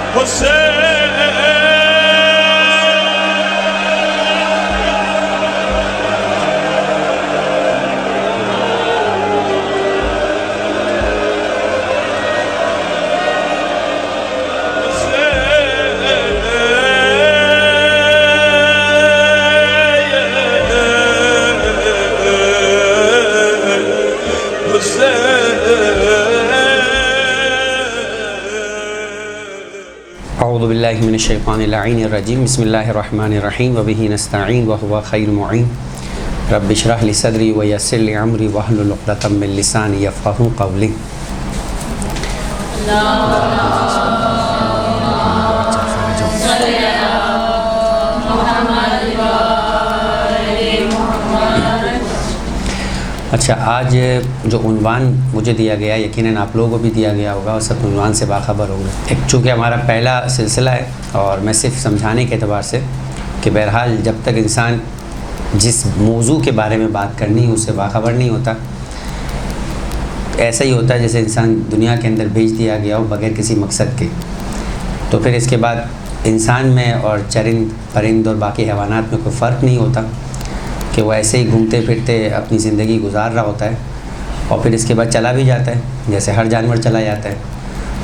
اعوذ باللہ من الشیطان اللعین الرجیم بسم اللہ الرحمن الرحیم وبہ نستعین وہو خیر معین رب اشرح لی صدری ویسر لی امری واحلل عقدۃ من لسانی یفقہوا قولی. اچھا، آج جو عنوان مجھے دیا گیا یقیناً آپ لوگوں کو بھی دیا گیا ہوگا اور سب عنوان سے باخبر ہوگا. ایک چونکہ ہمارا پہلا سلسلہ ہے اور میں صرف سمجھانے کے اعتبار سے کہ بہرحال جب تک انسان جس موضوع کے بارے میں بات کرنی ہے اس سے باخبر نہیں ہوتا، ایسا ہی ہوتا ہے جیسے انسان دنیا کے اندر بھیج دیا گیا ہو بغیر کسی مقصد کے، تو پھر اس کے بعد انسان میں اور چرند پرند اور باقی حیوانات میں کوئی فرق نہیں ہوتا کہ وہ ایسے ہی گھومتے پھرتے اپنی زندگی گزار رہا ہوتا ہے اور پھر اس کے بعد چلا بھی جاتا ہے جیسے ہر جانور چلا جاتا ہے.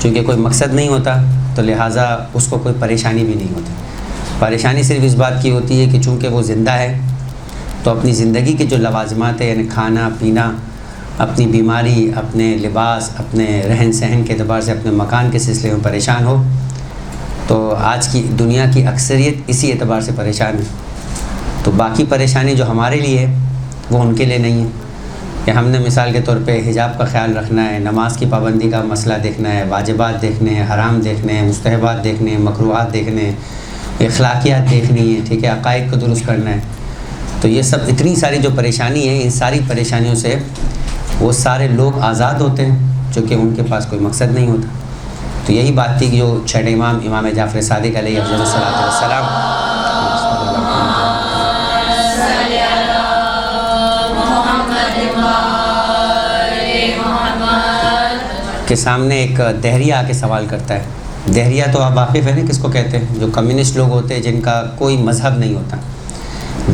چونکہ کوئی مقصد نہیں ہوتا تو لہٰذا اس کو کوئی پریشانی بھی نہیں ہوتی. پریشانی صرف اس بات کی ہوتی ہے کہ چونکہ وہ زندہ ہے تو اپنی زندگی کے جو لوازمات ہیں یعنی کھانا پینا، اپنی بیماری، اپنے لباس، اپنے رہن سہن کے اعتبار سے اپنے مکان کے سلسلے میں پریشان ہو. تو آج کی دنیا کی اکثریت اسی اعتبار سے پریشان ہے. تو باقی پریشانی جو ہمارے لیے ہے وہ ان کے لیے نہیں ہے کہ ہم نے مثال کے طور پہ حجاب کا خیال رکھنا ہے، نماز کی پابندی کا مسئلہ دیکھنا ہے، واجبات دیکھنے ہیں، حرام دیکھنے ہیں، مستحبات دیکھنے ہیں، مکروہات دیکھنے ہیں، اخلاقیات دیکھنی ہے، ٹھیک ہے، عقائد کو درست کرنا ہے. تو یہ سب اتنی ساری جو پریشانی ہے، ان ساری پریشانیوں سے وہ سارے لوگ آزاد ہوتے ہیں چونکہ ان کے پاس کوئی مقصد نہیں ہوتا. تو یہی بات تھی کہ جو چھٹے امام جعفر صادق علیہ افضل الصلاۃ والسلام کے سامنے ایک دہریہ آ کے سوال کرتا ہے. دہریہ تو آپ واقف ہیں نا کس کو کہتے ہیں؟ جو کمیونسٹ لوگ ہوتے ہیں جن کا کوئی مذہب نہیں ہوتا.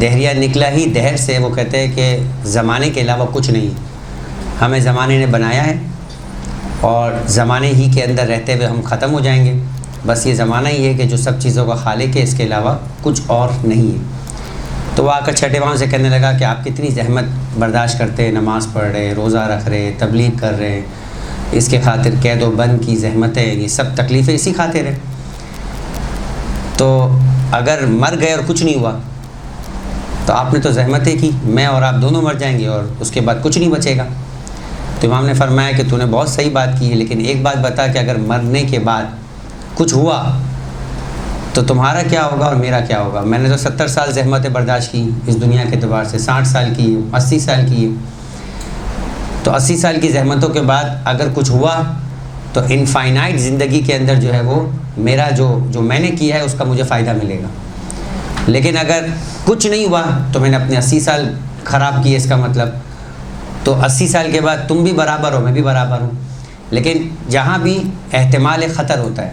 دہریہ نکلا ہی دہر سے، وہ کہتے ہیں کہ زمانے کے علاوہ کچھ نہیں، ہمیں زمانے نے بنایا ہے اور زمانے ہی کے اندر رہتے ہوئے ہم ختم ہو جائیں گے. بس یہ زمانہ ہی ہے کہ جو سب چیزوں کا خالق ہے، اس کے علاوہ کچھ اور نہیں ہے. تو وہ آ کر چھٹے امام سے کہنے لگا کہ آپ کتنی زحمت برداشت کرتے ہیں، نماز پڑھ رہے، روزہ رکھ رہے، تبلیغ کر رہے، اس کے خاطر قید و بند کی زحمتیں، یہ سب تکلیفیں اسی خاطر ہیں. تو اگر مر گئے اور کچھ نہیں ہوا تو آپ نے تو زحمتیں کی، میں اور آپ دونوں مر جائیں گے اور اس کے بعد کچھ نہیں بچے گا. تو امام نے فرمایا کہ تو نے بہت صحیح بات کی ہے، لیکن ایک بات بتا کہ اگر مرنے کے بعد کچھ ہوا تو تمہارا کیا ہوگا اور میرا کیا ہوگا؟ میں نے تو 70 سال زحمتیں برداشت کی اس دنیا کے اعتبار سے، 60 سال کی، 80 سال کی. تو 80 سال کی زحمتوں کے بعد اگر کچھ ہوا تو انفائنائٹ زندگی کے اندر جو ہے وہ میرا جو میں نے کیا ہے اس کا مجھے فائدہ ملے گا. لیکن اگر کچھ نہیں ہوا تو میں نے اپنے 80 سال خراب کیے، اس کا مطلب تو 80 سال کے بعد تم بھی برابر ہو، میں بھی برابر ہوں. لیکن جہاں بھی احتمال خطر ہوتا ہے،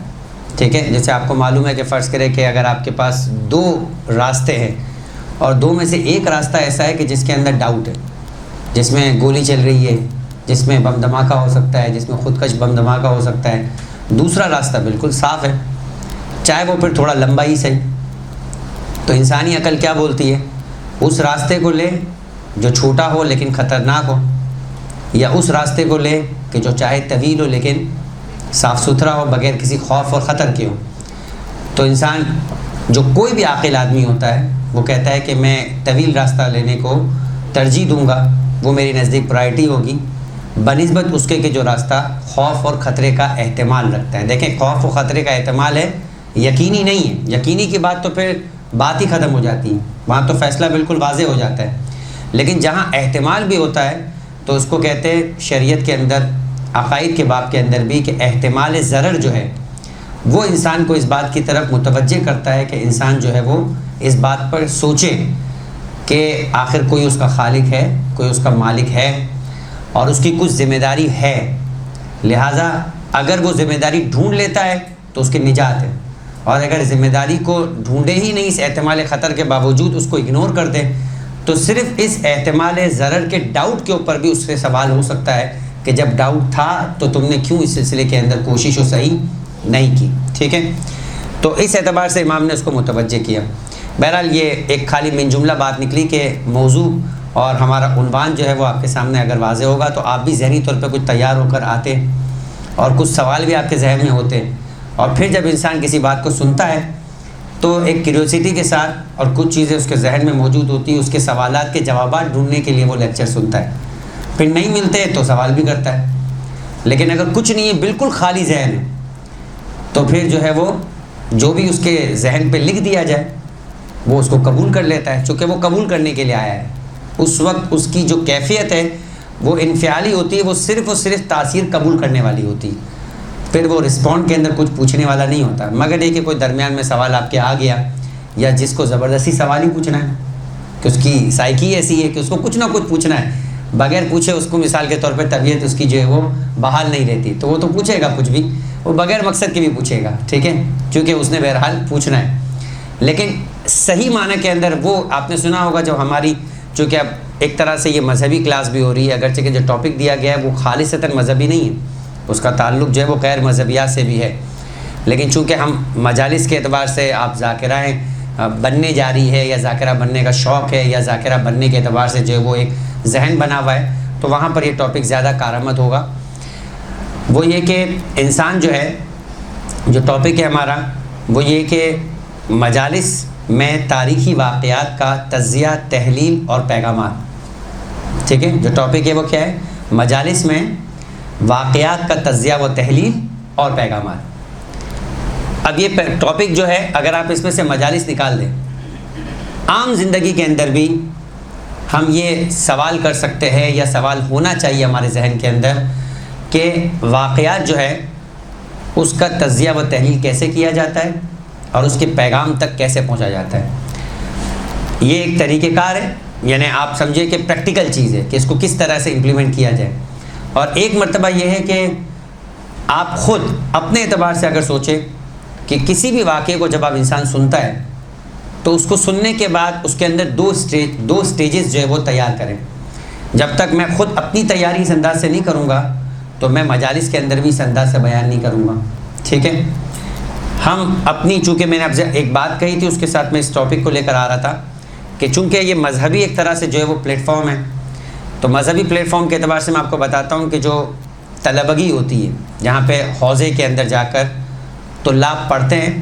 ٹھیک ہے، جیسے آپ کو معلوم ہے کہ فرض کرے کہ اگر آپ کے پاس 2 راستے ہیں اور 2 میں سے ایک راستہ ایسا ہے کہ جس کے اندر ڈاؤٹ ہے، جس میں گولی چل رہی ہے، جس میں بم دھماکہ ہو سکتا ہے، جس میں خودکش بم دھماکہ ہو سکتا ہے، دوسرا راستہ بالکل صاف ہے، چاہے وہ پھر تھوڑا لمبا ہی صحیح. تو انسانی عقل کیا بولتی ہے؟ اس راستے کو لے جو چھوٹا ہو لیکن خطرناک ہو، یا اس راستے کو لے کہ جو چاہے طویل ہو لیکن صاف ستھرا ہو، بغیر کسی خوف اور خطر کے ہو. تو انسان جو کوئی بھی عاقل آدمی ہوتا ہے وہ کہتا ہے کہ میں طویل راستہ لینے کو ترجیح دوں گا، وہ میری نزدیک پرائرٹی ہوگی بنسبت اس کے کہ جو راستہ خوف اور خطرے کا احتمال رکھتا ہے. دیکھیں، خوف و خطرے کا احتمال ہے، یقینی نہیں ہے. یقینی کی بات تو پھر بات ہی ختم ہو جاتی ہے، وہاں تو فیصلہ بالکل واضح ہو جاتا ہے. لیکن جہاں احتمال بھی ہوتا ہے تو اس کو کہتے ہیں شریعت کے اندر، عقائد کے باب کے اندر بھی، کہ احتمال ضرر جو ہے وہ انسان کو اس بات کی طرف متوجہ کرتا ہے کہ انسان جو ہے وہ اس بات پر سوچے کہ آخر کوئی اس کا خالق ہے، کوئی اس کا مالک ہے اور اس کی کچھ ذمہ داری ہے. لہٰذا اگر وہ ذمہ داری ڈھونڈ لیتا ہے تو اس کی نجات ہے، اور اگر ذمہ داری کو ڈھونڈے ہی نہیں اس احتمال خطر کے باوجود اس کو اگنور کر دیں تو صرف اس احتمال ضرر کے ڈاؤٹ کے اوپر بھی اس سے سوال ہو سکتا ہے کہ جب ڈاؤٹ تھا تو تم نے کیوں اس سلسلے کے اندر کوشش و صحیح نہیں کی. ٹھیک ہے، تو اس اعتبار سے امام نے اس کو متوجہ کیا. بہرحال یہ ایک خالی من جملہ بات نکلی کہ موضوع اور ہمارا عنوان جو ہے وہ آپ کے سامنے اگر واضح ہوگا تو آپ بھی ذہنی طور پہ کچھ تیار ہو کر آتے اور کچھ سوال بھی آپ کے ذہن میں ہوتے، اور پھر جب انسان کسی بات کو سنتا ہے تو ایک کیوریوسٹی کے ساتھ اور کچھ چیزیں اس کے ذہن میں موجود ہوتی ہیں، اس کے سوالات کے جوابات ڈھونڈنے کے لیے وہ لیکچر سنتا ہے، پھر نہیں ملتے تو سوال بھی کرتا ہے. لیکن اگر کچھ نہیں ہے، بالکل خالی ذہن ہے، تو پھر جو ہے وہ جو بھی اس کے ذہن پہ لکھ دیا جائے وہ اس کو قبول کر لیتا ہے، چونکہ وہ قبول کرنے کے لیے آیا ہے. اس وقت اس کی جو کیفیت ہے وہ انفعالی ہوتی ہے، وہ صرف اور صرف تاثیر قبول کرنے والی ہوتی ہے، پھر وہ رسپونڈ کے اندر کچھ پوچھنے والا نہیں ہوتا. مگر یہ کہ کوئی درمیان میں سوال آپ کے آ گیا، یا جس کو زبردستی سوال ہی پوچھنا ہے کہ اس کی سائیکی ایسی ہے کہ اس کو کچھ نہ کچھ پوچھنا ہے، بغیر پوچھے اس کو مثال کے طور پہ طبیعت اس کی جو ہے وہ بحال نہیں رہتی تو وہ تو پوچھے گا کچھ بھی، وہ بغیر مقصد کے بھی پوچھے گا. ٹھیک ہے، چونکہ اس نے بہرحال پوچھنا ہے. لیکن صحیح معنی کے اندر وہ آپ نے سنا ہوگا جب ہماری، چونکہ اب ایک طرح سے یہ مذہبی کلاس بھی ہو رہی ہے، اگرچہ کہ جو ٹاپک دیا گیا ہے وہ خالصتاً مذہبی نہیں ہے، اس کا تعلق جو ہے وہ غیر مذہبیات سے بھی ہے، لیکن چونکہ ہم مجالس کے اعتبار سے آپ ذاکرائیں بننے جاری ہے یا ذاکرہ بننے کا شوق ہے یا ذاکرہ بننے کے اعتبار سے جو ہے وہ ایک ذہن بنا ہوا ہے، تو وہاں پر یہ ٹاپک زیادہ کارآمد ہوگا. وہ یہ کہ انسان جو ہے، جو ٹاپک ہے ہمارا وہ یہ کہ مجالس میں تاریخی واقعات کا تجزیہ، تحلیل اور پیغامات. ٹھیک ہے، جو ٹاپک ہے وہ کیا ہے؟ مجالس میں واقعات کا تجزیہ و تحلیل اور پیغامات. اب یہ ٹاپک جو ہے اگر آپ اس میں سے مجالس نکال دیں، عام زندگی کے اندر بھی ہم یہ سوال کر سکتے ہیں یا سوال ہونا چاہیے ہمارے ذہن کے اندر کہ واقعات جو ہے اس کا تجزیہ و تحلیل کیسے کیا جاتا ہے اور اس کے پیغام تک کیسے پہنچا جاتا ہے. یہ ایک طریقہ کار ہے، یعنی آپ سمجھے کہ پریکٹیکل چیز ہے کہ اس کو کس طرح سے امپلیمنٹ کیا جائے. اور ایک مرتبہ یہ ہے کہ آپ خود اپنے اعتبار سے اگر سوچیں کہ کسی بھی واقعے کو جب آپ انسان سنتا ہے تو اس کو سننے کے بعد اس کے اندر دو سٹیجز جو ہے وہ تیار کریں. جب تک میں خود اپنی تیاری اس انداز سے نہیں کروں گا تو میں مجالس کے اندر بھی اس انداز سے بیان نہیں کروں گا. ٹھیک ہے، ہم اپنی، چونکہ میں نے اب ایک بات کہی تھی اس کے ساتھ میں اس ٹاپک کو لے کر آ رہا تھا کہ چونکہ یہ مذہبی ایک طرح سے جو ہے وہ پلیٹ فارم ہے، تو مذہبی پلیٹ فارم کے اعتبار سے میں آپ کو بتاتا ہوں کہ جو طلبگی ہوتی ہے جہاں پہ حوزے کے اندر جا کر طلاب پڑھتے ہیں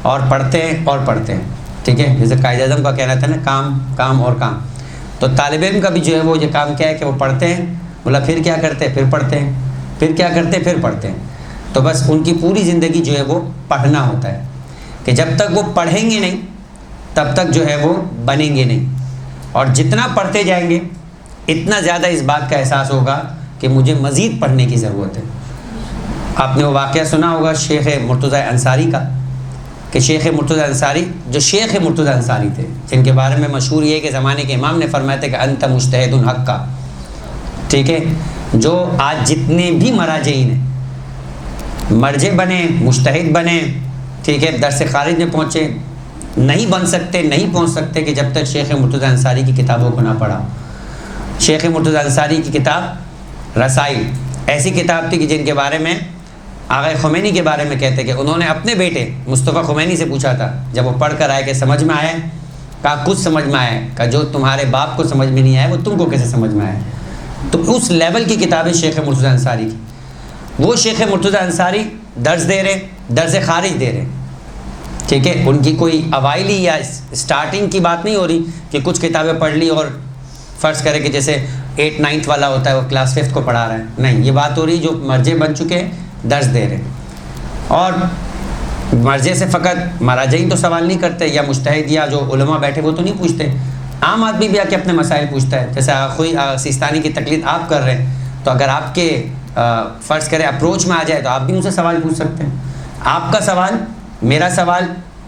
اور پڑھتے ہیں اور پڑھتے ہیں. ٹھیک ہے، جیسے قائد اعظم کا کہنا تھا نا، کام کام اور کام. تو طالب علم کا بھی جو ہے وہ یہ کام کیا ہے کہ وہ پڑھتے ہیں، بولا پھر کیا کرتے ہیں؟ پھر پڑھتے ہیں، پھر کیا کرتے ہیں؟ پھر پڑھتے ہیں. تو بس ان کی پوری زندگی جو ہے وہ پڑھنا ہوتا ہے کہ جب تک وہ پڑھیں گے نہیں تب تک جو ہے وہ بنیں گے نہیں. اور جتنا پڑھتے جائیں گے اتنا زیادہ اس بات کا احساس ہوگا کہ مجھے مزید پڑھنے کی ضرورت ہے. آپ نے وہ واقعہ سنا ہوگا شیخ مرتضیٰ انصاری کا، کہ شیخ مرتضیٰ انصاری، جو شیخ مرتضیٰ انصاری تھے، جن کے بارے میں مشہور یہ ہے کہ زمانے کے امام نے فرمایا تھا کہ انت مجتہد حق کا. ٹھیک ہے، جو آج جتنے بھی مراجعین ہیں، مرجع بنے، مجتہد بنے، ٹھیک ہے، درس خارج میں پہنچے، نہیں بن سکتے، نہیں پہنچ سکتے کہ جب تک شیخ مرتضیٰ انصاری کی کتابوں کو نہ پڑھا. شیخ مرتضیٰ انصاری کی کتاب رسائل ایسی کتاب تھی کہ جن کے بارے میں آغا خمینی کے بارے میں کہتے کہ انہوں نے اپنے بیٹے مصطفیٰ خمینی سے پوچھا تھا جب وہ پڑھ کر آئے کہ سمجھ میں آیا؟ کہا کچھ سمجھ میں آیا. کہا جو تمہارے باپ کو سمجھ میں نہیں آیا وہ تم کو کیسے سمجھ میں آیا؟ تو اس لیول کی کتابیں شیخ مرتضیٰ انصاری کی. وہ شیخ مرتضیٰ انصاری درس دے رہے، درس خارج دے رہے. ٹھیک ہے، ان کی کوئی اوائلی یا اسٹارٹنگ کی بات نہیں ہو رہی کہ کچھ کتابیں پڑھ لی اور فرض کرے کہ جیسے 8th 9th والا ہوتا ہے وہ کلاس 5th کو پڑھا رہا ہے. نہیں، یہ بات ہو رہی جو مرجع بن چکے ہیں درس دے رہے ہیں. اور مرجع سے فقط مراجعین تو سوال نہیں کرتے، یا مجتہد یا جو علماء بیٹھے وہ تو نہیں پوچھتے، عام آدمی بھی آ کے اپنے مسائل پوچھتا ہے. جیسے کوئی سیستانی کی تقلید آپ کر رہے ہیں تو اگر آپ کے فرض کرے اپروچ میں آ جائے تو آپ بھی ان سے سوال پوچھ سکتے ہیں. آپ کا سوال، میرا سوال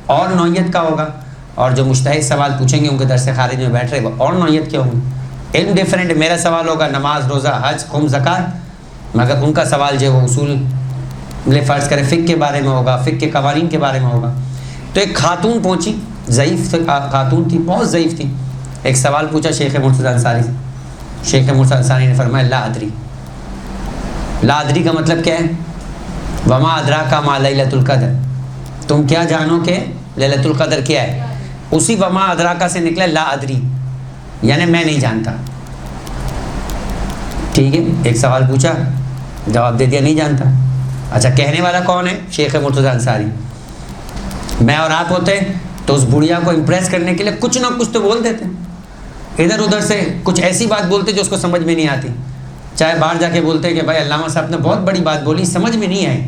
اور نوعیت کا ہوگا، اور جو مجتہد سوال پوچھیں گے ان کے درس خارج میں بیٹھ رہے وہ اور نوعیت کے ہوں گے. علم ڈیفرنٹ. میرا سوال ہوگا نماز، روزہ، حج، خم، زکوٰۃ، مگر ان کا سوال جو ہے وہ اصول لے فرض کرے فقہ کے بارے میں ہوگا، فقہ کے قوانین کے بارے میں ہوگا. تو ایک خاتون پہنچی، ضعیف خاتون تھی، بہت ضعیف تھی. ایک سوال پوچھا شیخ مرتضیٰ انصاری سے. شیخ مرتضیٰ انصاری نے فرمایا لا ادری. لا ادری کا مطلب کیا ہے؟ وما ادراک ما لیلۃ القدر، تم کیا جانو کہ لیلۃ القدر کیا ہے. اسی وما ادراکا سے نکلا لا ادری، یعنی میں نہیں جانتا. ٹھیک ہے، ایک سوال پوچھا، جواب دے دیا نہیں جانتا. اچھا کہنے والا کون ہے؟ شیخ مرتضیٰ انصاری. میں اور آپ ہوتے تو اس بڑھیا کو امپریس کرنے کے لیے کچھ نہ کچھ تو بول دیتے، ادھر ادھر سے کچھ ایسی بات بولتے جو اس کو سمجھ میں نہیں آتی. چاہے باہر جا کے بولتے کہ بھائی علامہ صاحب نے بہت بڑی بات بولی، سمجھ میں نہیں آئی،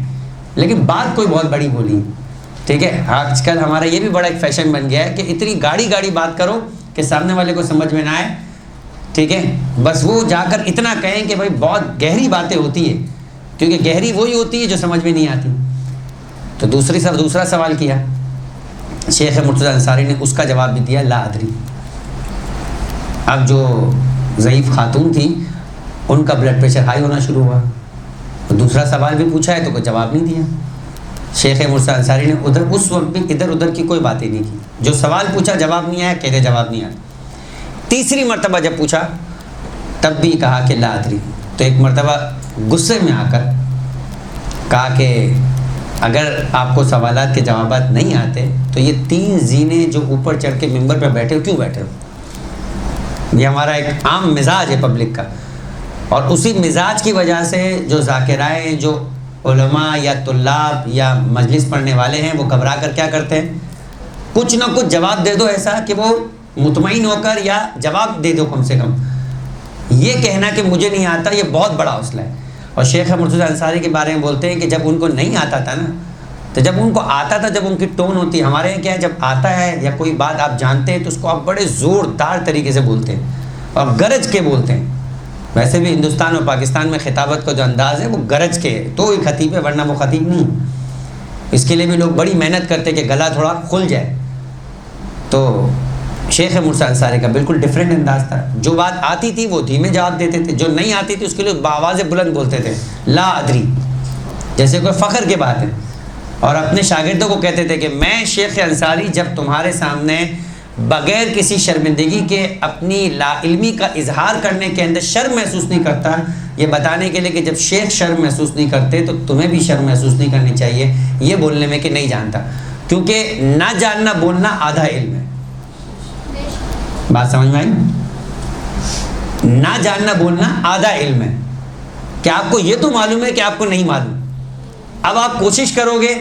لیکن بات کوئی بہت بڑی بولی. ٹھیک ہے، آج کل ہمارا یہ بھی بڑا ایک فیشن بن گیا ہے کہ اتنی گاڑی بات کرو کہ سامنے والے کو سمجھ میں نہ آئے. ٹھیک ہے، بس وہ جا کر اتنا کہیں کہ بھائی بہت گہری باتیں ہوتی ہے، کیونکہ گہری وہی ہوتی ہے جو سمجھ میں نہیں آتی. تو دوسرا سوال کیا شیخ مرتضیٰ انصاری نے، اس کا جواب بھی دیا لا ادری. اب جو ضعیف خاتون تھی ان کا بلڈ پریشر ہائی ہونا شروع ہوا. دوسرا سوال بھی پوچھا ہے تو کوئی جواب نہیں دیا. شیخ مرتضیٰ انصاری نے اس وقت بھی ادھر ادھر کی کوئی باتیں نہیں کی. جو سوال پوچھا جواب نہیں آیا، کہتے جواب نہیں آیا. تیسری مرتبہ جب پوچھا تب بھی کہا کہ لا ادری. تو ایک مرتبہ غصے میں آ کر کہا کہ اگر آپ کو سوالات کے جوابات نہیں آتے تو یہ 3 زینے جو اوپر چڑھ کے ممبر پہ بیٹھے ہو کیوں بیٹھے ہو؟ یہ ہمارا ایک عام مزاج ہے پبلک کا، اور اسی مزاج کی وجہ سے جو ذاکرائیں، جو علماء یا طلاب یا مجلس پڑھنے والے ہیں، وہ گھبرا کر کیا کرتے ہیں، کچھ نہ کچھ جواب دے دو ایسا کہ وہ مطمئن ہو کر، یا جواب دے دو کم سے کم. یہ کہنا کہ مجھے نہیں آتا یہ بہت بڑا حوصلہ ہے. اور شیخ مرتضیٰ انصاری کے بارے میں بولتے ہیں کہ جب ان کو نہیں آتا تھا نا، تو جب ان کو آتا تھا، جب ان کی ٹون ہوتی ہے، ہمارے یہاں کیا ہے، جب آتا ہے یا کوئی بات آپ جانتے ہیں تو اس کو آپ بڑے زوردار طریقے سے بولتے ہیں اور گرج کے بولتے ہیں. ویسے بھی ہندوستان اور پاکستان میں خطابت کا جو انداز ہے وہ گرج کے ہے، تو ہی خطیب ہے، ورنہ وہ خطیب نہیں. اس کے لیے بھی لوگ بڑی محنت کرتے کہ گلا تھوڑا کھل جائے. تو شیخ مرتضیٰ انصاری کا بالکل ڈیفرنٹ انداز تھا. جو بات آتی تھی وہ دھیمے جواب دیتے تھے، جو نہیں آتی تھی اس کے لیے بآواز بلند بولتے تھے لا ادری، جیسے کوئی فخر کی بات ہے. اور اپنے شاگردوں کو کہتے تھے کہ میں شیخ انصاری جب تمہارے سامنے بغیر کسی شرمندگی کے اپنی لا علمی کا اظہار کرنے کے اندر شرم محسوس نہیں کرتا، یہ بتانے کے لیے کہ جب شیخ شرم محسوس نہیں کرتے تو تمہیں بھی شرم محسوس نہیں کرنی چاہیے یہ بولنے میں کہ نہیں جانتا. کیونکہ نہ جاننا بولنا آدھا علم ہے. بات سمجھ میں آئی؟ نہ جاننا بولنا آدھا علم ہے. کہ آپ کو یہ تو معلوم ہے کہ آپ کو نہیں معلوم. اب آپ کوشش کرو گے،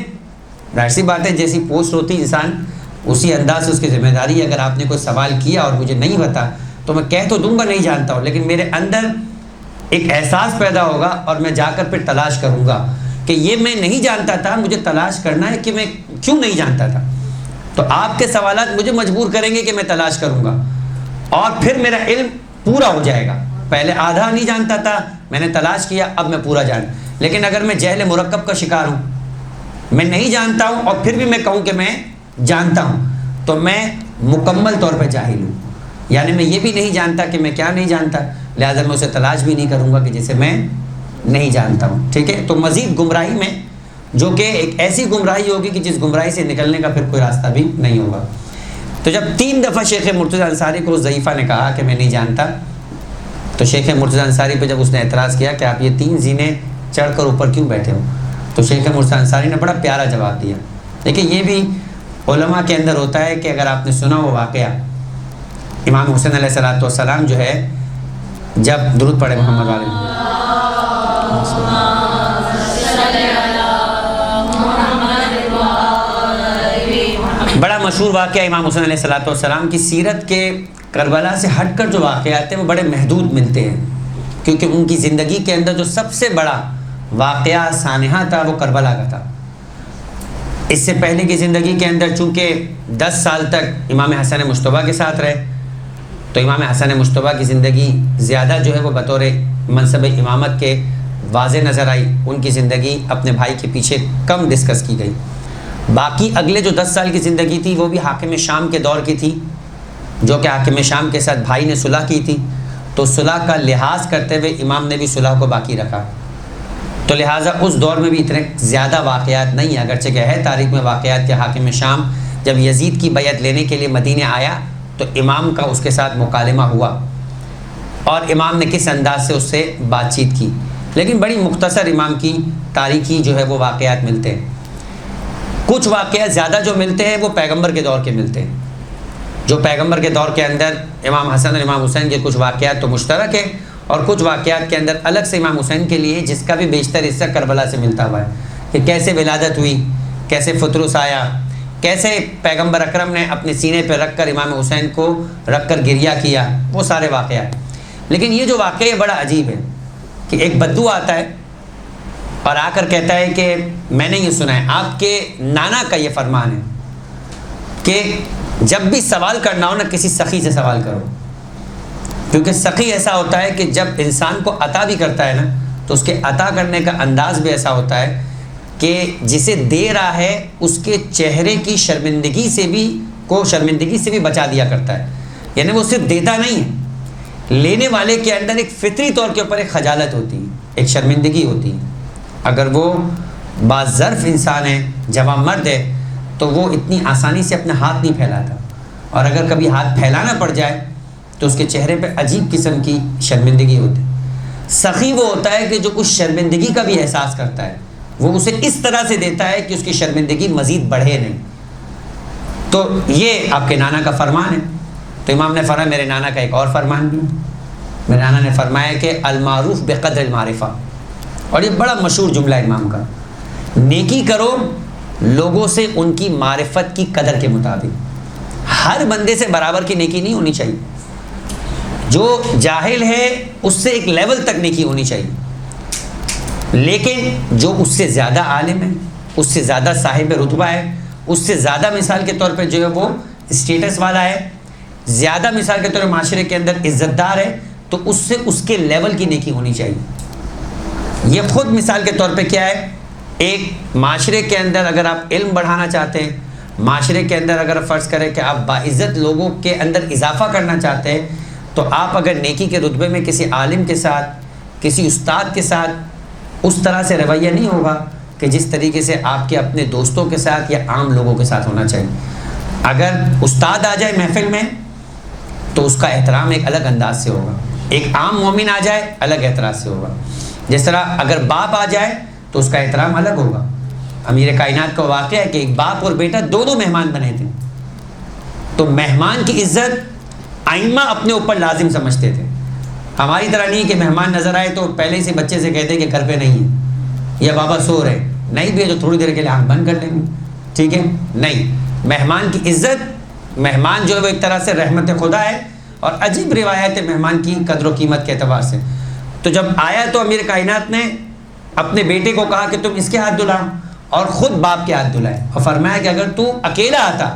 ظاہر سی بات ہے جیسی پوسٹ ہوتی انسان اسی انداز سے اس کی ذمہ داری ہے. اگر آپ نے کوئی سوال کیا اور مجھے نہیں پتا تو میں کہہ تو دوں گا نہیں جانتا ہوں، لیکن میرے اندر ایک احساس پیدا ہوگا اور میں جا کر پھر تلاش کروں گا کہ یہ میں نہیں جانتا تھا، مجھے تلاش کرنا ہے کہ میں کیوں نہیں جانتا تھا. تو آپ کے سوالات مجھے مجبور کریں گے کہ میں تلاش کروں گا، اور پھر میرا علم پورا ہو جائے گا. پہلے آدھا نہیں جانتا تھا، میں نے تلاش کیا، اب میں پورا جان. لیکن اگر میں جہل مرکب کا شکار ہوں، میں نہیں جانتا ہوں اور پھر بھی میں کہوں کہ میں جانتا ہوں، تو میں مکمل طور پہ جاہل ہوں. یعنی میں یہ بھی نہیں جانتا کہ میں کیا نہیں جانتا، لہٰذا میں اسے تلاش بھی نہیں کروں گا کہ جسے میں نہیں جانتا ہوں. ٹھیک ہے، تو مزید گمراہی میں، جو کہ ایک ایسی گمراہی ہوگی کہ جس گمراہی سے نکلنے کا پھر کوئی راستہ بھی نہیں ہوگا. تو جب 3 دفعہ شیخ مرتضیٰ انصاری کو ضعیفہ نے کہا کہ میں نہیں جانتا، تو شیخ مرتضیٰ انصاری پہ جب اس نے اعتراض کیا کہ آپ یہ 3 زینے چڑھ کر اوپر کیوں بیٹھے ہو، تو شیخ مرتضیٰ انصاری نے بڑا پیارا جواب دیا. دیکھیں یہ بھی علماء کے اندر ہوتا ہے کہ اگر آپ نے سنا وہ واقعہ، امام حسین علیہ السلام جو ہے جب درود پڑھے محمد والے، بڑا مشہور واقعہ امام حسین علیہ السلام کی سیرت کے کربلا سے ہٹ کر جو واقعات ہیں وہ بڑے محدود ملتے ہیں، کیونکہ ان کی زندگی کے اندر جو سب سے بڑا واقعہ سانحہ تھا وہ کربلا کا تھا. اس سے پہلے کی زندگی کے اندر چونکہ 10 سال تک امام حسن مجتبیٰ کے ساتھ رہے، تو امام حسن مجتبیٰ کی زندگی زیادہ جو ہے وہ بطور منصب امامت کے واضح نظر آئی. ان کی زندگی اپنے بھائی کے پیچھے کم ڈسکس کی گئی. باقی اگلے جو 10 سال کی زندگی تھی وہ بھی حاکم شام کے دور کی تھی، جو کہ حاکم شام کے ساتھ بھائی نے صلح کی تھی، تو صلح کا لحاظ کرتے ہوئے امام نے بھی صلح کو باقی رکھا. تو لہٰذا اس دور میں بھی اتنے زیادہ واقعات نہیں ہیں، اگرچہ کہ ہے تاریخ میں واقعات کہ حاکم شام جب یزید کی بیعت لینے کے لیے مدینے آیا تو امام کا اس کے ساتھ مکالمہ ہوا اور امام نے کس انداز سے اس سے بات چیت کی، لیکن بڑی مختصر امام کی تاریخی جو ہے وہ واقعات ملتے ہیں۔ کچھ واقعات زیادہ جو ملتے ہیں وہ پیغمبر کے دور کے ملتے ہیں، جو پیغمبر کے دور کے اندر امام حسن اور امام حسین کے کچھ واقعات تو مشترک ہیں، اور کچھ واقعات کے اندر الگ سے امام حسین کے لیے جس کا بھی بیشتر حصہ کربلا سے ملتا ہوا ہے، کہ کیسے ولادت ہوئی، کیسے فطرس آیا، کیسے پیغمبر اکرم نے اپنے سینے پہ رکھ کر امام حسین کو رکھ کر گریہ کیا، وہ سارے واقعات۔ لیکن یہ جو واقعہ بڑا عجیب ہے کہ ایک بدو آتا ہے اور آ کر کہتا ہے کہ میں نے یہ سنا ہے، آپ کے نانا کا یہ فرمان ہے کہ جب بھی سوال کرنا ہو نا کسی سخی سے سوال کرو، کیونکہ سخی ایسا ہوتا ہے کہ جب انسان کو عطا بھی کرتا ہے نا تو اس کے عطا کرنے کا انداز بھی ایسا ہوتا ہے کہ جسے دے رہا ہے اس کے چہرے کی شرمندگی سے بھی بچا دیا کرتا ہے، یعنی وہ صرف دیتا نہیں ہے، لینے والے کے اندر ایک فطری طور کے اوپر ایک خجالت ہوتی ہے، ایک شرمندگی ہوتی ہے۔ اگر وہ باظرف انسان ہے، جوان مرد ہے، تو وہ اتنی آسانی سے اپنا ہاتھ نہیں پھیلاتا، اور اگر کبھی ہاتھ پھیلانا پڑ جائے تو اس کے چہرے پہ عجیب قسم کی شرمندگی ہوتی ہے۔ سخی وہ ہوتا ہے کہ جو اس شرمندگی کا بھی احساس کرتا ہے، وہ اسے اس طرح سے دیتا ہے کہ اس کی شرمندگی مزید بڑھے نہیں۔ تو یہ آپ کے نانا کا فرمان ہے۔ تو امام نے فرمایا میرے نانا کا ایک اور فرمان بھی ہے، میرے نانا نے فرمایا کہ المعروف بقدر المعرفہ، اور یہ بڑا مشہور جملہ ہے امام کا، نیکی کرو لوگوں سے ان کی معرفت کی قدر کے مطابق۔ ہر بندے سے برابر کی نیکی نہیں ہونی چاہیے، جو جاہل ہے اس سے ایک لیول تک نیکی ہونی چاہیے، لیکن جو اس سے زیادہ عالم ہے، اس سے زیادہ صاحب رتبہ ہے، اس سے زیادہ مثال کے طور پہ جو ہے وہ اسٹیٹس والا ہے، زیادہ مثال کے طور پر معاشرے کے اندر عزت دار ہے، تو اس سے اس کے لیول کی نیکی ہونی چاہیے۔ یہ خود مثال کے طور پہ کیا ہے، ایک معاشرے کے اندر اگر آپ علم بڑھانا چاہتے ہیں، معاشرے کے اندر اگر فرض کریں کہ آپ باعزت لوگوں کے اندر اضافہ کرنا چاہتے ہیں، تو آپ اگر نیکی کے رتبے میں کسی عالم کے ساتھ، کسی استاد کے ساتھ اس طرح سے رویہ نہیں ہوگا کہ جس طریقے سے آپ کے اپنے دوستوں کے ساتھ یا عام لوگوں کے ساتھ ہونا چاہیے۔ اگر استاد آ جائے محفل میں تو اس کا احترام ایک الگ انداز سے ہوگا، ایک عام مومن آ جائے الگ اعتراض سے ہوگا۔ جس طرح اگر باپ آ جائے تو اس کا احترام الگ ہوگا۔ امیر کائنات کا واقعہ ہے کہ ایک باپ اور بیٹا دونوں مہمان بنے تھے، تو مہمان کی عزت ائمہ اپنے اوپر لازم سمجھتے تھے۔ ہماری طرح نہیں کہ مہمان نظر آئے تو پہلے سے بچے سے کہتے ہیں کہ گھر پہ نہیں ہے یا بابا سو رہے، نہیں بھی ہے تو تھوڑی دیر کے لیے آنکھ بند کر لیں گے، ٹھیک ہے، نہیں۔ مہمان کی عزت، مہمان جو ہے وہ ایک طرح سے رحمت خدا ہے، اور عجیب روایت ہے مہمان کی قدر و قیمت کے اعتبار سے۔ تو جب آیا تو امیر کائنات نے اپنے بیٹے کو کہا کہ تم اس کے ہاتھ دھلاؤ، اور خود باپ کے ہاتھ دھلائے، اور فرمایا کہ اگر تو اکیلا آتا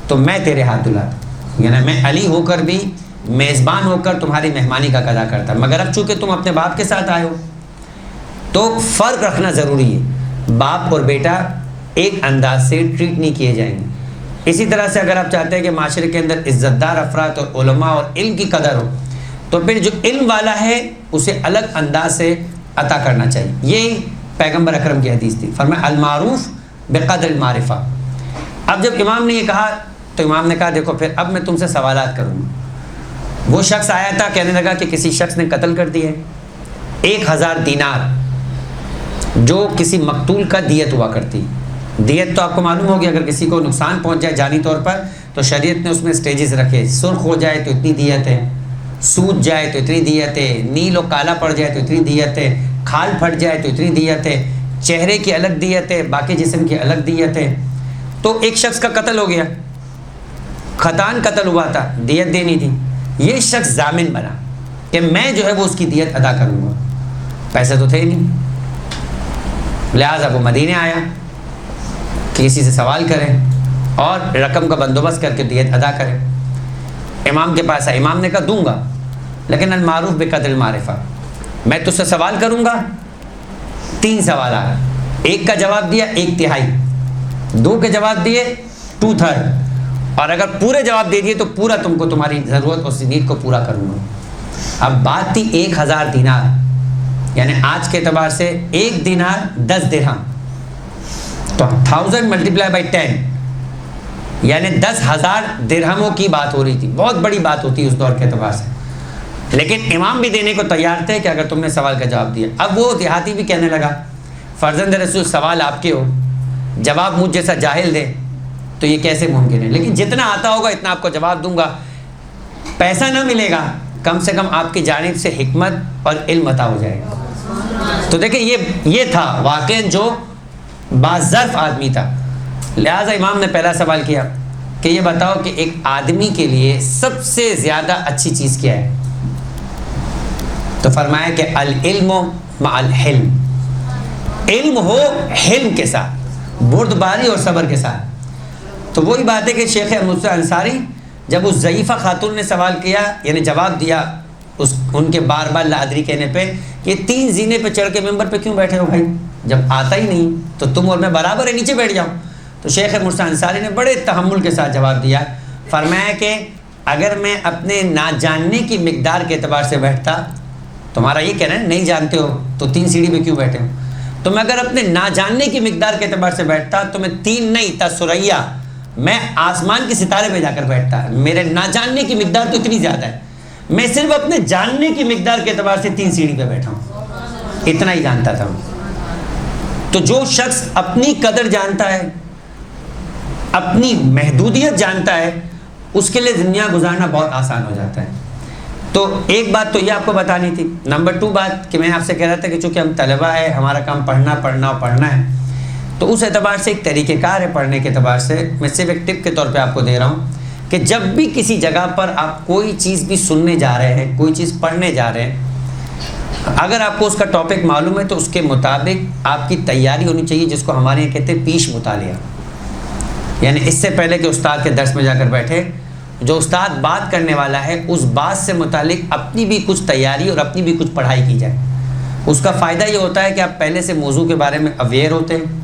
تو میں تیرے ہاتھ دھلاتا، یعنی میں علی ہو کر بھی میزبان ہو کر تمہاری مہمانی کا قضا کرتا، مگر اب چونکہ تم اپنے باپ کے ساتھ آئے ہو تو فرق رکھنا ضروری ہے، باپ اور بیٹا ایک انداز سے ٹریٹ نہیں کیے جائیں گے۔ اسی طرح سے اگر آپ چاہتے ہیں کہ معاشرے کے اندر عزت دار افراد اور علماء اور علم کی قدر ہو، تو پھر جو علم والا ہے اسے الگ انداز سے عطا کرنا چاہیے۔ یہ پیغمبر اکرم کی حدیث تھی، فرمایا المعروف بقدر المعرفہ۔ اب جب امام نے یہ کہا تو امام نے کہا دیکھو پھر اب میں تم سے سوالات کروں گا۔ وہ شخص آیا تھا، کہنے لگا کہ کسی شخص نے قتل کر دی ہے 1000 دینار، جو کسی مقتول کا دیت ہوا کرتی۔ دیت تو آپ کو معلوم ہوگی، اگر کسی کو نقصان پہنچ جائے جانی طور پر تو شریعت نے اس میں سٹیجز رکھے، سرخ ہو جائے تو اتنی دیت ہے، سوج جائے تو اتنی دیت ہے، نیل و کالا پڑ جائے تو اتنی دیت ہے، کھال پھٹ جائے تو اتنی دیت ہے، چہرے کی الگ دیت ہے، باقی جسم کی الگ دیت ہے۔ تو ایک شخص کا قتل ہو گیا، خطان قتل ہوا تھا، دیت دینی تھی، یہ شخص ضامن بنا کہ میں جو ہے وہ اس کی دیت ادا کروں گا، پیسے تو تھے نہیں، لہٰذا وہ مدینے آیا کہ کسی سے سوال کریں اور رقم کا بندوبست کر کے دیت ادا کریں۔ امام کے پاس آیا، امام نے کہا دوں گا، لیکن المعروف بقدر المعرفہ، میں تجھ سے سوال کروں گا 3 سوالات، ایک کا جواب دیا 1/3، 2 کے جواب دیے 2/3، اور اگر پورے جواب دے دیے تو پورا تم کو تمہاری ضرورت اور نیڈ کو پورا کروں گا۔ اب بات تھی 1000 دینار، یعنی آج کے اعتبار سے 1 دینار 10 درہم، تو 1000 ملٹیپلائی بائی 10 یعنی 10,000 درہموں کی بات ہو رہی تھی. بہت بڑی بات ہوتی ہے اس دور کے اعتبار سے. لیکن امام بھی دینے کو تیار تھے کہ اگر تم نے سوال کا جواب دیا. اب وہ دیہاتی بھی کہنے لگا فرزند رسول سوال آپ کے ہو، جواب مجھ جیسا جاہل دے تو یہ کیسے ممکن ہے، لیکن جتنا آتا ہوگا اتنا آپ کو جواب دوں گا. پیسہ نہ ملے گا، کم سے کم آپ کی جانب سے حکمت اور علم عطا ہو جائے گا. تو دیکھیں یہ تھا واقعاً جو باظرف آدمی تھا. لہٰذا امام نے پہلا سوال کیا کہ یہ بتاؤ کہ ایک آدمی کے لیے سب سے زیادہ اچھی چیز کیا ہے؟ تو فرمایا کہ العلم مع الحلم، علم ہو حلم کے ساتھ، بردباری اور صبر کے ساتھ. تو وہی بات ہے کہ شیخ موسی انصاری جب اس ضعیفہ خاتون نے سوال کیا، یعنی جواب دیا ان کے بار بار لا ادری کہنے پہ، یہ 3 زینے پہ چڑھ کے ممبر پہ کیوں بیٹھے ہو بھائی، جب آتا ہی نہیں تو تم اور میں برابر ہے، نیچے بیٹھ جاؤ. تو شیخ موسی انصاری نے بڑے تحمل کے ساتھ جواب دیا. فرمایا کہ اگر میں اپنے نہ جاننے کی مقدار کے اعتبار سے بیٹھتا، تمہارا یہ کہنا ہے نہیں جانتے ہو تو 3 سیڑھی پہ کیوں بیٹھے ہو، تو میں اگر اپنے نہ جاننے کی مقدار کے اعتبار سے بیٹھتا تو میں 3 نہیں تا سریا، میں آسمان کے ستارے پہ جا کر بیٹھتا. میرے نہ جاننے کی مقدار تو اتنی زیادہ ہے، میں صرف اپنے جاننے کی مقدار کے اعتبار سے 3 سیڑھی پہ بیٹھا ہوں، اتنا ہی جانتا تھا. تو جو شخص اپنی قدر جانتا ہے، اپنی محدودیت جانتا ہے، اس کے لیے دنیا گزارنا بہت آسان ہو جاتا ہے. تو ایک بات تو یہ آپ کو بتانی تھی. نمبر 2 بات کہ میں آپ سے کہہ رہا تھا کہ چونکہ ہم طلبہ ہیں، ہمارا کام پڑھنا ہے، تو اس اعتبار سے ایک طریقہ کار ہے پڑھنے کے اعتبار سے. میں صرف ایک ٹپ کے طور پہ آپ کو دے رہا ہوں کہ جب بھی کسی جگہ پر آپ کوئی چیز بھی سننے جا رہے ہیں، کوئی چیز پڑھنے جا رہے ہیں، اگر آپ کو اس کا ٹاپک معلوم ہے تو اس کے مطابق آپ کی تیاری ہونی چاہیے، جس کو ہمارے یہاں کہتے ہیں پیش مطالعہ. یعنی اس سے پہلے کہ استاد کے درس میں جا کر بیٹھے، جو استاد بات کرنے والا ہے اس بات سے متعلق اپنی بھی کچھ تیاری اور اپنی بھی کچھ پڑھائی کی جائے. اس کا فائدہ یہ ہوتا ہے کہ آپ پہلے سے موضوع کے بارے میں اویئر ہوتے ہیں،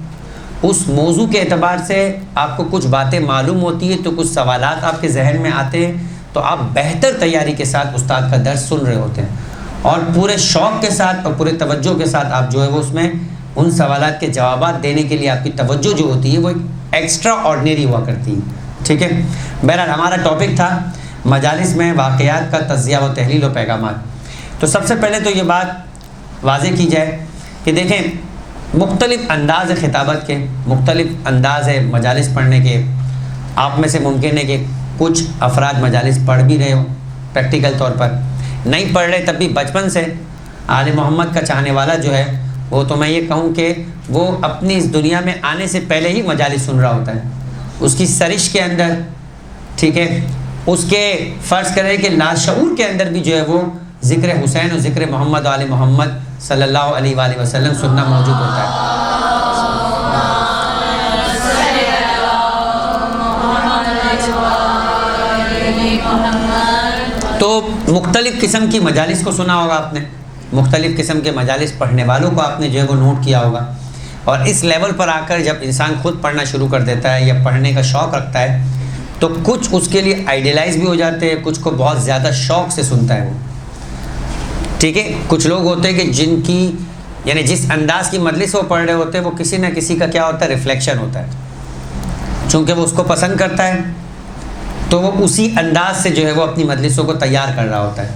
اس موضوع کے اعتبار سے آپ کو کچھ باتیں معلوم ہوتی ہیں، تو کچھ سوالات آپ کے ذہن میں آتے ہیں، تو آپ بہتر تیاری کے ساتھ استاد کا درس سن رہے ہوتے ہیں، اور پورے شوق کے ساتھ اور پورے توجہ کے ساتھ آپ جو ہے وہ اس میں ان سوالات کے جوابات دینے کے لیے آپ کی توجہ جو ہوتی ہے وہ ایکسٹرا آرڈنری ہوا کرتی ہے. ٹھیک ہے. بہرحال ہمارا ٹاپک تھا مجالس میں واقعات کا تجزیہ و تحلیل و پیغامات. تو سب سے پہلے تو یہ بات واضح کی جائے کہ دیکھیں مختلف انداز خطابت کے، مختلف انداز ہے مجالس پڑھنے کے. آپ میں سے ممکن ہے کہ کچھ افراد مجالس پڑھ بھی رہے ہو پریکٹیکل طور پر، نہیں پڑھ رہے تب بھی بچپن سے آل محمد کا چاہنے والا جو ہے وہ، تو میں یہ کہوں کہ وہ اپنی اس دنیا میں آنے سے پہلے ہی مجالس سن رہا ہوتا ہے. اس کی سرش کے اندر، ٹھیک ہے، اس کے فرض کرے کہ لاشعور کے اندر بھی جو ہے وہ ذکر حسین اور ذکر محمد و آل محمد صلی اللہ علیہ وآلہ وسلم سننا موجود ہوتا ہے. تو مختلف قسم کی مجالس کو سنا ہوگا آپ نے، مختلف قسم کے مجالس پڑھنے والوں کو آپ نے جو ہے وہ نوٹ کیا ہوگا. اور اس لیول پر آ کر جب انسان خود پڑھنا شروع کر دیتا ہے یا پڑھنے کا شوق رکھتا ہے تو کچھ اس کے لیے آئیڈیلائز بھی ہو جاتے ہیں، کچھ کو بہت زیادہ شوق سے سنتا ہے وہ. ٹھیک ہے. کچھ لوگ ہوتے ہیں کہ جن کی یعنی جس انداز کی مجلس وہ پڑھ رہے ہوتے ہیں وہ کسی نہ کسی کا کیا ہوتا ہے، ریفلیکشن ہوتا ہے. چونکہ وہ اس کو پسند کرتا ہے تو وہ اسی انداز سے جو ہے وہ اپنی مجلسوں کو تیار کر رہا ہوتا ہے.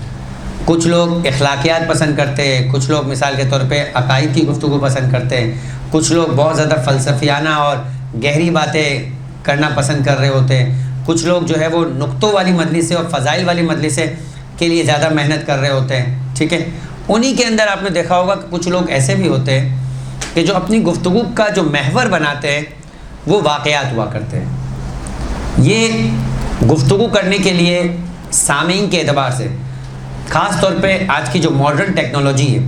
کچھ لوگ اخلاقیات پسند کرتے ہیں، کچھ لوگ مثال کے طور پہ عقائد کی گفتگو پسند کرتے ہیں، کچھ لوگ بہت زیادہ فلسفیانہ اور گہری باتیں کرنا پسند کر رہے ہوتے ہیں، کچھ لوگ جو ہے وہ نقطوں والی مجلسیں اور فضائل والی مجلسیں کے لیے زیادہ محنت کر رہے ہوتے ہیں. ٹھیک ہے. انہی کے اندر آپ نے دیکھا ہوگا کہ کچھ لوگ ایسے بھی ہوتے ہیں کہ جو اپنی گفتگو کا جو محور بناتے ہیں وہ واقعات ہوا کرتے ہیں. یہ گفتگو کرنے کے لیے سامعین کے اعتبار سے، خاص طور پہ آج کی جو ماڈرن ٹیکنالوجی ہے،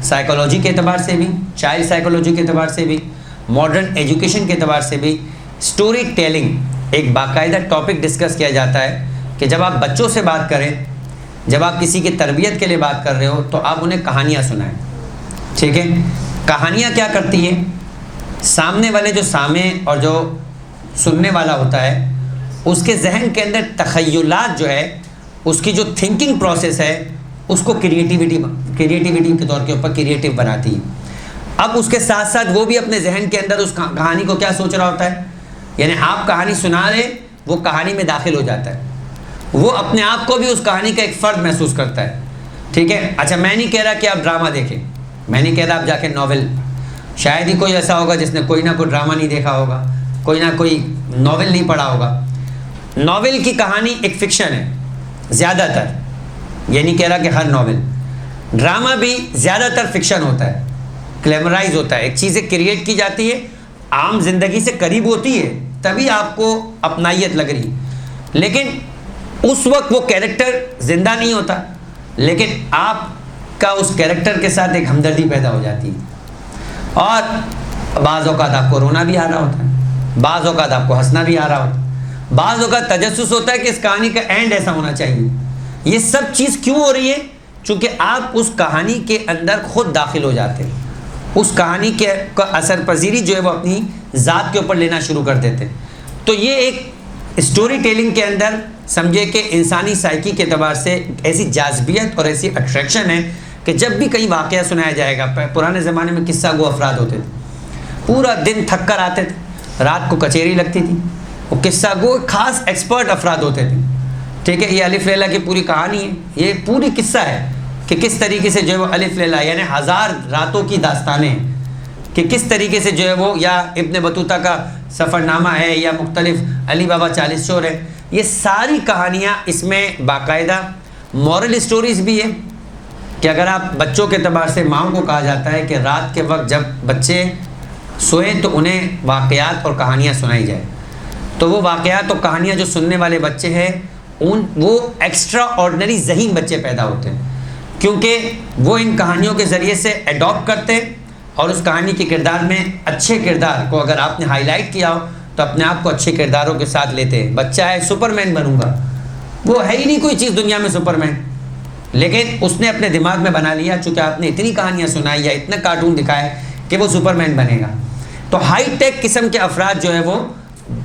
سائیکالوجی کے اعتبار سے بھی، چائلڈ سائیکالوجی کے اعتبار سے بھی، ماڈرن ایجوکیشن کے اعتبار سے بھی، سٹوری ٹیلنگ ایک باقاعدہ ٹاپک ڈسکس کیا جاتا ہے کہ جب آپ بچوں سے بات کریں، جب آپ کسی کی تربیت کے لیے بات کر رہے ہو تو آپ انہیں کہانیاں سنائیں. ٹھیک ہے. کہانیاں کیا کرتی ہیں، سامنے والے جو سامع اور جو سننے والا ہوتا ہے اس کے ذہن کے اندر تخیلات جو ہے، اس کی جو تھنکنگ پروسیس ہے اس کو کریٹیوٹی کے طور کے اوپر کریٹیو بناتی ہے. اب اس کے ساتھ ساتھ وہ بھی اپنے ذہن کے اندر اس کہانی کو کیا سوچ رہا ہوتا ہے, یعنی آپ کہانی سنا رہے, وہ کہانی میں داخل ہو جاتا ہے, وہ اپنے آپ کو بھی اس کہانی کا ایک فرد محسوس کرتا ہے. ٹھیک ہے, اچھا میں نہیں کہہ رہا کہ آپ ڈرامہ دیکھیں, میں نہیں کہہ رہا آپ جا کے ناول, شاید ہی کوئی ایسا ہوگا جس نے کوئی نہ کوئی ڈرامہ نہیں دیکھا ہوگا, کوئی نہ کوئی ناول نہیں پڑھا ہوگا. ناول کی کہانی ایک فکشن ہے زیادہ تر, یہ نہیں کہہ رہا کہ ہر ناول. ڈرامہ بھی زیادہ تر فکشن ہوتا ہے, گلیمرائز ہوتا ہے, ایک چیزیں کریٹ کی جاتی ہے, عام زندگی سے قریب ہوتی ہے تبھی آپ کو اپنائیت لگ رہی, لیکن اس وقت وہ کیریکٹر زندہ نہیں ہوتا, لیکن آپ کا اس کیریکٹر کے ساتھ ایک ہمدردی پیدا ہو جاتی ہے. اور بعض اوقات آپ کو رونا بھی آ رہا ہوتا ہے, بعض اوقات آپ کو ہنسنا بھی آ رہا ہوتا ہے, بعض اوقات تجسس ہوتا ہے کہ اس کہانی کا اینڈ ایسا ہونا چاہیے. یہ سب چیز کیوں ہو رہی ہے؟ چونکہ آپ اس کہانی کے اندر خود داخل ہو جاتے ہیں, اس کہانی کے اثر پذیری جو ہے وہ اپنی ذات کے اوپر لینا شروع کر دیتے ہیں. تو یہ ایک اسٹوری ٹیلنگ کے اندر سمجھے کہ انسانی سائیکی کے اعتبار سے ایسی جاذبیت اور ایسی اٹریکشن ہے کہ جب بھی کہیں واقعہ سنایا جائے گا, پرانے زمانے میں قصہ گو افراد ہوتے تھے, پورا دن تھک کر آتے تھے, رات کو کچہری لگتی تھی, وہ قصہ گو خاص ایکسپرٹ افراد ہوتے تھے. ٹھیک ہے, یہ الف لیلا کی پوری کہانی ہے, یہ پوری قصہ ہے کہ کس طریقے سے جو ہے وہ الف لیلا یعنی 1000 راتوں کی داستانیں ہیں, کہ کس طریقے سے جو ہے وہ, یا ابن بطوطہ کا سفر نامہ ہے, یا مختلف علی بابا 40 چور ہے, یہ ساری کہانیاں اس میں باقاعدہ مورل اسٹوریز بھی ہے. کہ اگر آپ بچوں کے اعتبار سے ماؤں کو کہا جاتا ہے کہ رات کے وقت جب بچے سوئیں تو انہیں واقعات اور کہانیاں سنائی جائے, تو وہ واقعات اور کہانیاں جو سننے والے بچے ہیں وہ ایکسٹرا آرڈنری ذہین بچے پیدا ہوتے ہیں, کیونکہ وہ ان کہانیوں کے ذریعے سے ایڈاپٹ کرتے ہیں, اور اس کہانی کے کردار میں اچھے کردار کو اگر آپ نے ہائی لائٹ کیا ہو تو اپنے آپ کو اچھے کرداروں کے ساتھ لیتے ہیں. بچہ ہے سپر مین بنوں گا, وہ ہے ہی نہیں کوئی چیز دنیا میں سپر مین, لیکن اس نے اپنے دماغ میں بنا لیا چونکہ آپ نے اتنی کہانیاں سنائی یا اتنے کارٹون دکھائے کہ وہ سپر مین بنے گا. تو ہائی ٹیک قسم کے افراد جو ہے وہ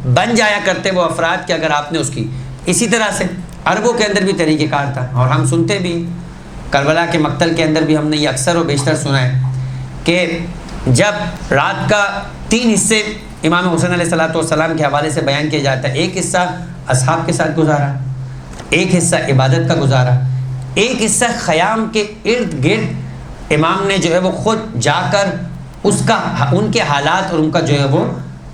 بن جایا کرتے وہ افراد کہ اگر آپ نے اس کی. اسی طرح سے عربوں کے اندر بھی طریقہ کار تھا, اور ہم سنتے بھی, کربلا کے مقتل کے اندر بھی ہم نے یہ اکثر و بیشتر سنا ہے کہ جب رات کا 3 حصے امام حسین علیہ السلام کے حوالے سے بیان کیا جاتا ہے, ایک حصہ اصحاب کے ساتھ گزارا, ایک حصہ عبادت کا گزارا, ایک حصہ خیام کے ارد گرد امام نے جو ہے وہ خود جا کر ان کے حالات اور ان کا جو ہے وہ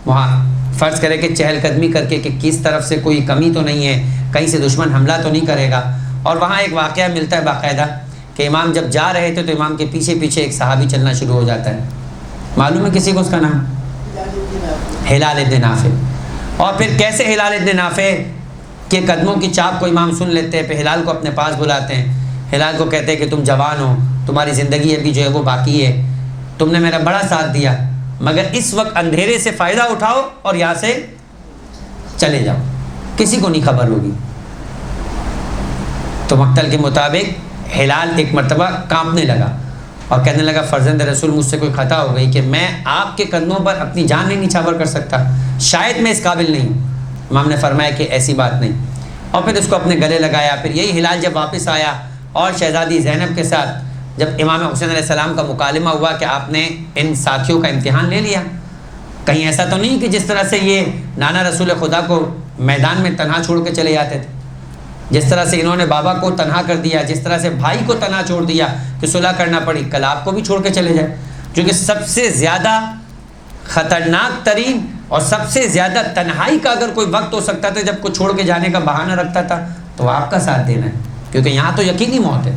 وہاں فرض کرے کہ چہل قدمی کر کے کہ کس طرف سے کوئی کمی تو نہیں ہے, کہیں سے دشمن حملہ تو نہیں کرے گا. اور وہاں ایک واقعہ ملتا ہے باقاعدہ کہ امام جب جا رہے تھے تو امام کے پیچھے پیچھے ایک صحابی چلنا شروع ہو جاتا ہے. معلوم ہے کسی کو اس کا نام؟ ہلال ابن نافع. اور پھر کیسے ہلال ابن نافع کے قدموں کی چاپ کو امام سن لیتے ہیں, پھر ہلال کو اپنے پاس بلاتے ہیں, ہلال کو کہتے ہیں کہ تم جوان ہو, تمہاری زندگی ابھی جو ہے وہ باقی ہے, تم نے میرا بڑا ساتھ دیا, مگر اس وقت اندھیرے سے فائدہ اٹھاؤ اور یہاں سے چلے جاؤ, کسی کو نہیں خبر ہوگی. تو مقتل کے مطابق ہلال ایک مرتبہ کانپنے لگا اور کہنے لگا فرزند رسول مجھ سے کوئی خطا ہو گئی کہ میں آپ کے قدموں پر اپنی جان نہیں نچھاور کر سکتا, شاید میں اس قابل نہیں ہوں. امام نے فرمایا کہ ایسی بات نہیں, اور پھر اس کو اپنے گلے لگایا. پھر یہی ہلال جب واپس آیا اور شہزادی زینب کے ساتھ جب امام حسین علیہ السلام کا مکالمہ ہوا کہ آپ نے ان ساتھیوں کا امتحان لے لیا, کہیں ایسا تو نہیں کہ جس طرح سے یہ نانا رسول خدا کو میدان میں تنہا چھوڑ کے چلے جاتے تھے, جس طرح سے انہوں نے بابا کو تنہا کر دیا, جس طرح سے بھائی کو تنہا چھوڑ دیا کہ صلح کرنا پڑی, کل آپ کو بھی چھوڑ کے چلے جائے. کیونکہ سب سے زیادہ خطرناک ترین اور سب سے زیادہ تنہائی کا اگر کوئی وقت ہو سکتا تھا جب کوئی چھوڑ کے جانے کا بہانہ رکھتا تھا تو آپ کا ساتھ دینا ہے, کیونکہ یہاں تو یقینی موت ہے.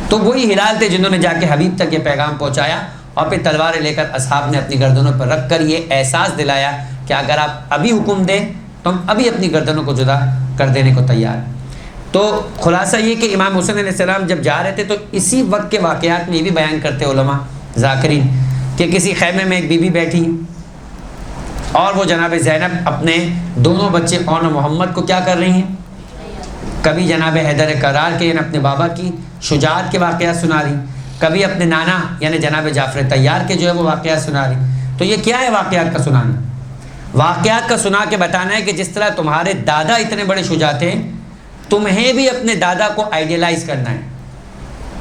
تو وہی ہلال تھے جنہوں نے جا کے حبیب تک یہ پیغام پہنچایا, اور پھر تلواریں لے کر اصحاب نے اپنی گردنوں پر رکھ کر یہ احساس دلایا کہ اگر آپ ابھی حکم دیں تو ہم ابھی اپنی گردنوں کو جدا کر دینے کو تیار. تو خلاصہ یہ کہ امام حسین علیہ السلام جب جا رہے تھے تو اسی وقت کے واقعات میں یہ بھی بیان کرتے علماء ذاکرین کہ کسی خیمے میں ایک بی بی بیٹھی اور وہ جناب زینب اپنے دونوں بچے اون و محمد کو کیا کر رہی ہیں, کبھی جناب حیدر کرار کے یعنی اپنے بابا کی شجاعت کے واقعات سنا رہی, کبھی اپنے نانا یعنی جناب جعفر طیار کے جو ہے وہ واقعات سنا رہی. تو یہ کیا ہے واقعات کا سنانا؟ واقعات کا سنا کے بتانا ہے کہ جس طرح تمہارے دادا اتنے بڑے شجاع تھے, تمہیں بھی اپنے دادا کو آئیڈیلائز کرنا ہے,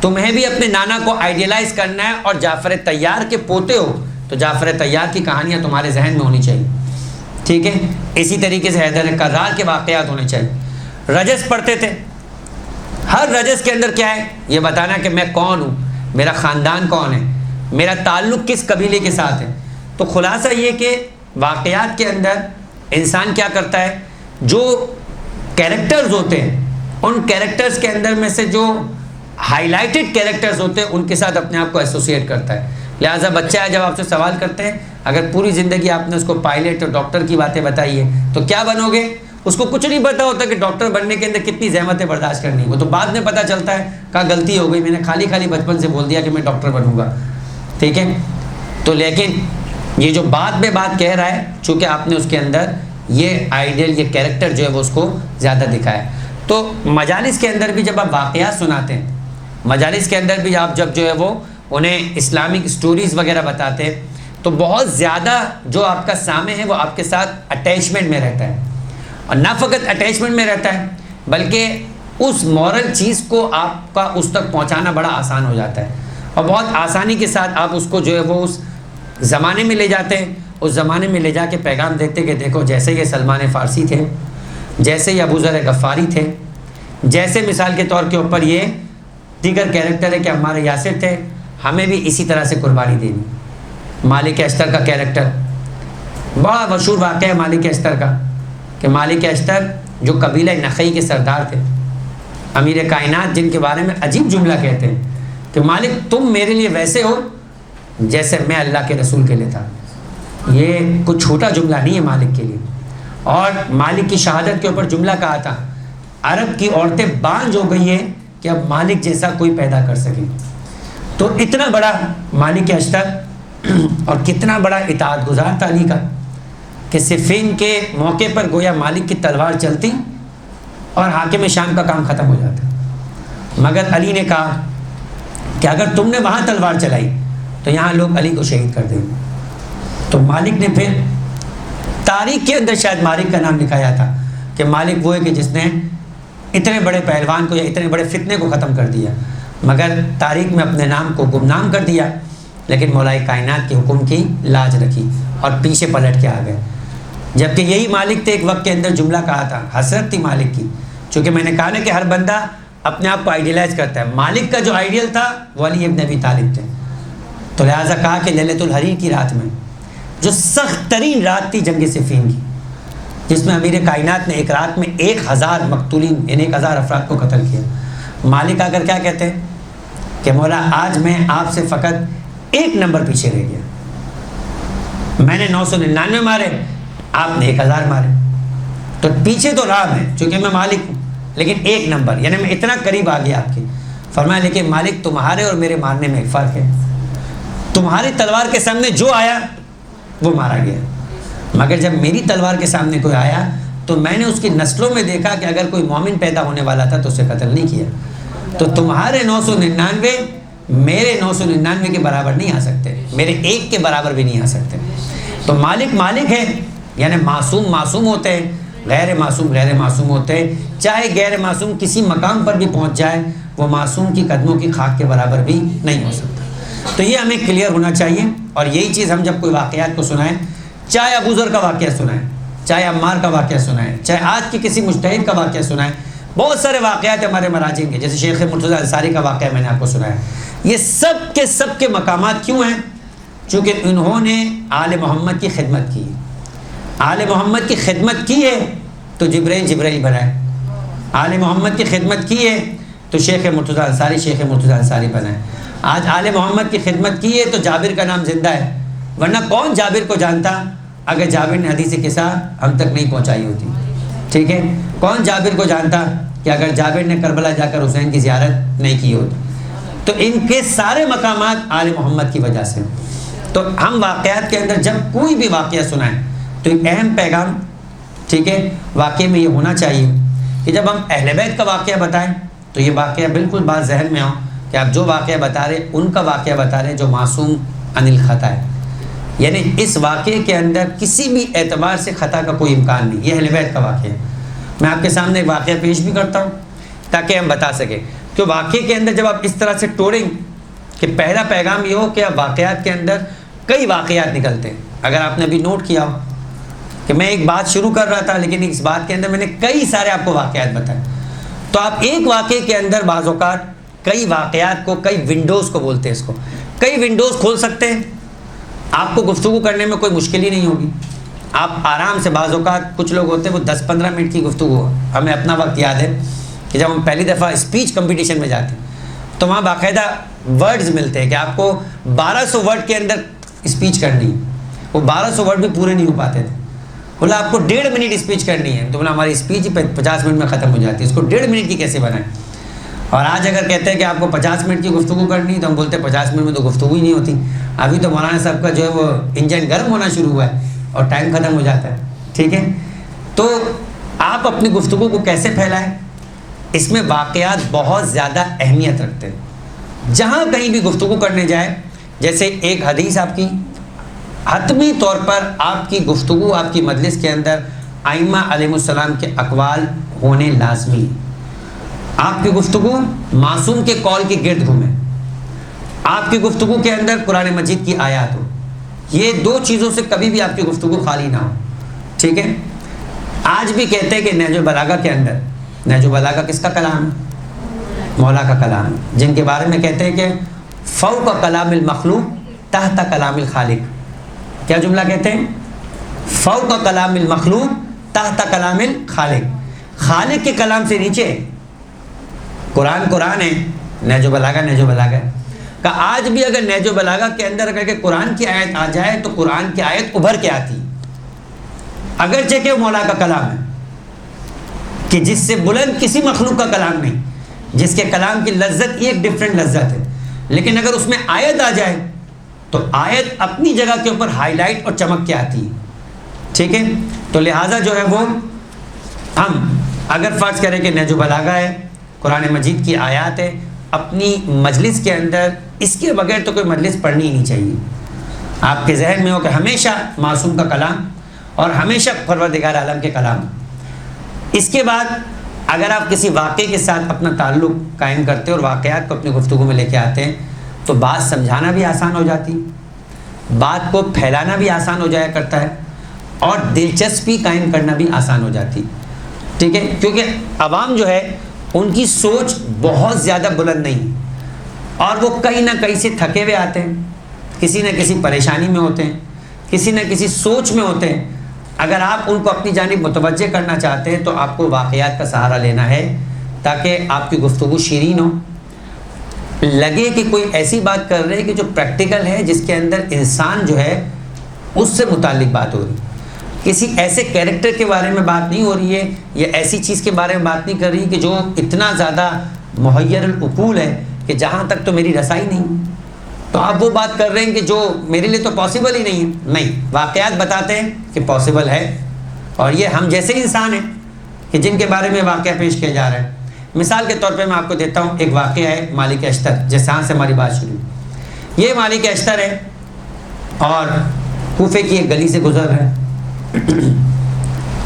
تمہیں بھی اپنے نانا کو آئیڈیلائز کرنا ہے اور جعفر طیار کے پوتے ہو تو جعفر طیار کی کہانیاں تمہارے ذہن میں ہونی چاہیے، ٹھیک ہے؟ اسی طریقے سے حیدر کرار کے واقعات ہونے چاہیے۔ رجس پڑھتے تھے، ہر رجس کے اندر کیا ہے؟ یہ بتانا کہ میں کون ہوں، میرا خاندان کون ہے، میرا تعلق کس قبیلے کے ساتھ ہے۔ تو خلاصہ یہ کہ واقعات کے اندر انسان کیا کرتا ہے، جو کیریکٹرز ہوتے ہیں ان کیریکٹرز کے اندر میں سے جو ہائی لائٹڈ کیریکٹرز ہوتے ہیں ان کے ساتھ اپنے آپ کو ایسوسیٹ کرتا ہے۔ لہٰذا بچہ ہے، جب آپ سے سوال کرتے ہیں، اگر پوری زندگی آپ نے اس کو پائلٹ اور ڈاکٹر کی باتیں بتائی ہے تو کیا بنو گے؟ اس کو کچھ نہیں پتا ہوتا کہ ڈاکٹر بننے کے اندر کتنی زحمتیں برداشت کرنی، وہ تو بعد میں پتہ چلتا ہے کہا غلطی ہو گئی، میں نے خالی بچپن سے بول دیا کہ میں ڈاکٹر بنوں گا، ٹھیک ہے؟ تو لیکن یہ جو بعد میں بات کہہ رہا ہے، چونکہ آپ نے اس کے اندر یہ آئیڈیل، یہ کیریکٹر جو ہے وہ اس کو زیادہ دکھایا ہے۔ تو مجالس کے اندر بھی جب آپ واقعات سناتے ہیں، مجالس کے اندر بھی آپ جب جو ہے وہ انہیں اسلامک سٹوریز وغیرہ بتاتے ہیں تو بہت زیادہ جو آپ کا سامع ہے وہ آپ کے ساتھ اٹیچمنٹ میں رہتا ہے، اور نہ فقط اٹیچمنٹ میں رہتا ہے بلکہ اس مورل چیز کو آپ کا اس تک پہنچانا بڑا آسان ہو جاتا ہے، اور بہت آسانی کے ساتھ آپ اس کو جو ہے وہ اس زمانے میں لے جاتے ہیں، اس زمانے میں لے جا کے پیغام دیتے کہ دیکھو جیسے یہ سلمان فارسی تھے، جیسے یہ ابو ذر غفاری تھے، جیسے مثال کے طور کے اوپر یہ دیگر کیریکٹر ہے کہ ہمارے یاسر تھے، ہمیں بھی اسی طرح سے قربانی دینی۔ مالک اشتر کا کیریکٹر بڑا مشہور واقعہ ہے، مالک اشتر کا، کہ مالک اشتر جو قبیلہ نخعی کے سردار تھے، امیر کائنات جن کے بارے میں عجیب جملہ کہتے ہیں کہ مالک تم میرے لیے ویسے ہو جیسے میں اللہ کے رسول کے لیے تھا۔ یہ کچھ چھوٹا جملہ نہیں ہے مالک کے لیے، اور مالک کی شہادت کے اوپر جملہ کہا تھا عرب کی عورتیں بانجھ ہو گئی ہیں کہ اب مالک جیسا کوئی پیدا کر سکے۔ تو اتنا بڑا مالک اشتر، اور کتنا بڑا اطاعت گزار تھا علی کا، کہ صفین کے موقع پر گویا مالک کی تلوار چلتی اور حاکم شام کا کام ختم ہو جاتا، مگر علی نے کہا کہ اگر تم نے وہاں تلوار چلائی تو یہاں لوگ علی کو شہید کر دیں گے۔ تو مالک نے پھر تاریخ کے اندر شاید مالک کا نام لکھایا تھا کہ مالک وہ ہے کہ جس نے اتنے بڑے پہلوان کو یا اتنے بڑے فتنے کو ختم کر دیا، مگر تاریخ میں اپنے نام کو گمنام کر دیا، لیکن مولا کائنات کے حکم کی لاج رکھی اور پیچھے پلٹ کے آ گئے۔ جبکہ یہی مالک تھے، ایک وقت کے اندر جملہ کہا تھا، حسرت تھی مالک کی، چونکہ میں نے کہا نا کہ ہر بندہ اپنے آپ کو آئیڈیلائز کرتا ہے، مالک کا جو آئیڈیل تھا وہ علی ابن ابی طالب تھے، تو لہٰذا کہا کہ لیلۃ الحریر کی رات میں، جو سخت ترین رات تھی جنگ صفین کی، جس میں امیر کائنات نے ایک رات میں 1000 مقتولین یعنی 1000 افراد کو قتل کیا، مالک آ کر کیا کہتے ہیں کہ مولا آج میں آپ سے فقط 1 نمبر پیچھے رہ گیا، میں نے 999 مارے، آپ نے 1000 مارے، تو پیچھے تو رہا میں چونکہ میں مالک ہوں، لیکن 1 نمبر یعنی میں اتنا قریب آ گیا آپ کے۔ فرمایا لیکن مالک تمہارے اور میرے مارنے میں ایک فرق ہے، تمہاری تلوار کے سامنے جو آیا وہ مارا گیا، مگر جب میری تلوار کے سامنے کوئی آیا تو میں نے اس کی نسلوں میں دیکھا کہ اگر کوئی مومن پیدا ہونے والا تھا تو اسے قتل نہیں کیا، تو تمہارے 999 میرے 999 کے برابر نہیں آ سکتے، میرے 1 کے برابر بھی نہیں آ سکتے۔ تو مالک مالک ہے، یعنی معصوم معصوم ہوتے ہیں، غیر معصوم ہوتے ہیں، چاہے غیر معصوم کسی مقام پر بھی پہنچ جائے وہ معصوم کی قدموں کی خاک کے برابر بھی نہیں ہو سکتا۔ تو یہ ہمیں کلیئر ہونا چاہیے، اور یہی چیز ہم جب کوئی واقعات کو سنائیں، چاہے ابو ذر کا واقعہ سنائیں، چاہے عمار کا واقعہ سنائیں، چاہے آج کی کسی مجتہد کا واقعہ سنائیں، بہت سارے واقعات ہمارے مراجع کے، جیسے شیخ مرتضیٰ انصاری کا واقعہ میں نے آپ کو سنایا، یہ سب کے مقامات کیوں ہیں؟ چونکہ انہوں نے آل محمد کی خدمت کی، آل محمد کی خدمت کی ہے تو جبرائیل بنائے، آل محمد کی خدمت کی ہے تو شیخ مرتضیٰ انصاری بنائے، آج آل محمد کی خدمت کی ہے تو جابر کا نام زندہ ہے، ورنہ کون جابر کو جانتا اگر جابر نے حدیث قصہ ہم تک نہیں پہنچائی ہوتی، ٹھیک ہے؟ کون جابر کو جانتا کہ اگر جابر نے کربلا جا کر حسین کی زیارت نہیں کی ہوتی؟ تو ان کے سارے مقامات آل محمد کی وجہ سے۔ تو ہم واقعات کے اندر جب کوئی بھی واقعہ سنائیں تو ایک اہم پیغام، ٹھیک ہے، واقعے میں یہ ہونا چاہیے کہ جب ہم اہل بیت کا واقعہ بتائیں تو یہ واقعہ بالکل بات ذہن میں ہو کہ آپ جو واقعہ بتا رہے ان کا واقعہ بتا رہے جو معصوم عن الخطا ہے، یعنی اس واقعے کے اندر کسی بھی اعتبار سے خطا کا کوئی امکان نہیں، یہ اہل بیت کا واقعہ ہے۔ میں آپ کے سامنے ایک واقعہ پیش بھی کرتا ہوں تاکہ ہم بتا سکیں۔ کہ واقعے کے اندر جب آپ اس طرح سے توڑیں کہ پہلا پیغام یہ ہو کہ اب واقعات کے اندر کئی واقعات نکلتے ہیں. اگر آپ نے ابھی نوٹ کیا ہو کہ میں ایک بات شروع کر رہا تھا لیکن اس بات کے اندر میں نے کئی سارے آپ کو واقعات بتائے, تو آپ ایک واقعے کے اندر بعض اوقات کئی واقعات کو, کئی ونڈوز کو بولتے ہیں اس کو, کئی ونڈوز کھول سکتے ہیں. آپ کو گفتگو کرنے میں کوئی مشکل ہی نہیں ہوگی. آپ آرام سے, بعض اوقات کچھ لوگ ہوتے ہیں وہ 10-15 منٹ کی گفتگو, ہمیں اپنا وقت یاد ہے کہ جب ہم پہلی دفعہ اسپیچ کمپٹیشن میں جاتے ہیں تو وہاں باقاعدہ ورڈز ملتے ہیں کہ آپ کو 1200 ورڈ کے اندر اسپیچ کرنی ہے. وہ 1200 ورڈ بھی پورے نہیں ہو پاتے تھے. بولا آپ کو 1.5 منٹ اسپیچ کرنی ہے, تو بولا ہماری اسپیچ ہی 50 منٹ میں ختم ہو جاتی ہے, اس کو 1.5 منٹ کی کیسے بنائیں. اور آج اگر کہتے ہیں کہ آپ کو 50 منٹ کی گفتگو کرنی ہے تو ہم بولتے ہیں 50 منٹ میں تو گفتگو ہی نہیں ہوتی. ابھی تو مولانا صاحب کا جو ہے وہ انجن گرم ہونا شروع ہوا ہے اور ٹائم ختم ہو جاتا ہے. ٹھیک ہے, تو آپ اپنی گفتگو کو کیسے پھیلائیں, اس میں واقعات بہت زیادہ اہمیت رکھتے ہیں. جہاں کہیں بھی گفتگو کرنے جائے, جیسے ایک حدیث آپ کی, حتمی طور پر آپ کی گفتگو, آپ کی مجلس کے اندر ائمہ علیہ السلام کے اقوال ہونے لازمی. آپ کی گفتگو معصوم کے قول کے گرد گھومے, آپ کی گفتگو کے اندر قرآن مجید کی آیات ہو. یہ دو چیزوں سے کبھی بھی آپ کی گفتگو خالی نہ ہو. ٹھیک ہے, آج بھی کہتے ہیں کہ نہج البلاغہ کے اندر, نہج البلاغہ کس کا کلام ہے؟ مولا کا کلام ہے, جن کے بارے میں کہتے ہیں کہ فوق کلام المخلوق تحت کلام الخالق. کیا جملہ کہتے ہیں؟ فوق کلام المخلوق تحت کلام الخالق. خالق کے کلام سے نیچے قرآن ہے, نہج البلاغہ نہج البلاغہ ہے. کہ آج بھی اگر نہج البلاغہ کے اندر اگر کہ قرآن کی آیت آ جائے تو قرآن کی آیت ابھر کے آتی, اگرچہ کہ مولا کا کلام ہے, کہ جس سے بلند کسی مخلوق کا کلام نہیں, جس کے کلام کی لذت ایک ڈیفرنٹ لذت ہے. لیکن اگر اس میں آیت آ جائے تو آیت اپنی جگہ کے اوپر ہائی لائٹ اور چمک کے آتی ہے. ٹھیک ہے, تو لہٰذا جو ہے وہ ہم اگر فرض کریں کہ نہج البلاغہ ہے, قرآن مجید کی آیات ہے, اپنی مجلس کے اندر اس کے بغیر تو کوئی مجلس پڑھنی ہی نہیں چاہیے. آپ کے ذہن میں ہو کہ ہمیشہ معصوم کا کلام اور ہمیشہ پروردگار عالم کے کلام. اس کے بعد اگر آپ کسی واقعے کے ساتھ اپنا تعلق قائم کرتے اور واقعات کو اپنی گفتگو میں لے کے آتے ہیں تو بات سمجھانا بھی آسان ہو جاتی, بات کو پھیلانا بھی آسان ہو جایا کرتا ہے, اور دلچسپی قائم کرنا بھی آسان ہو جاتی. ٹھیک ہے, کیونکہ عوام جو ہے ان کی سوچ بہت زیادہ بلند نہیں, اور وہ کہیں نہ کہیں سے تھکے ہوئے آتے ہیں, کسی نہ کسی پریشانی میں ہوتے ہیں, کسی نہ کسی سوچ میں ہوتے ہیں. اگر آپ ان کو اپنی جانب متوجہ کرنا چاہتے ہیں تو آپ کو واقعات کا سہارا لینا ہے تاکہ آپ کی گفتگو شیرین ہو, لگے کہ کوئی ایسی بات کر رہے کہ جو پریکٹیکل ہے, جس کے اندر انسان جو ہے اس سے متعلق بات ہو رہی, کسی ایسے کیریکٹر کے بارے میں بات نہیں ہو رہی ہے, یا ایسی چیز کے بارے میں بات نہیں کر رہی کہ جو اتنا زیادہ محیر العقول ہے کہ جہاں تک تو میری رسائی نہیں. تو آپ وہ بات کر رہے ہیں کہ جو میرے لیے تو پاسبل ہی نہیں ہے. نہیں, واقعات بتاتے ہیں کہ پاسبل ہے, اور یہ ہم جیسے انسان ہیں کہ جن کے بارے میں واقعہ پیش کیا جا رہا ہے. مثال کے طور پہ میں آپ کو دیتا ہوں, ایک واقعہ ہے مالک اشتر, جہاں سے ہماری بات شروع. یہ مالک اشتر ہے اور کوفے کی ایک گلی سے گزر رہے ہیں.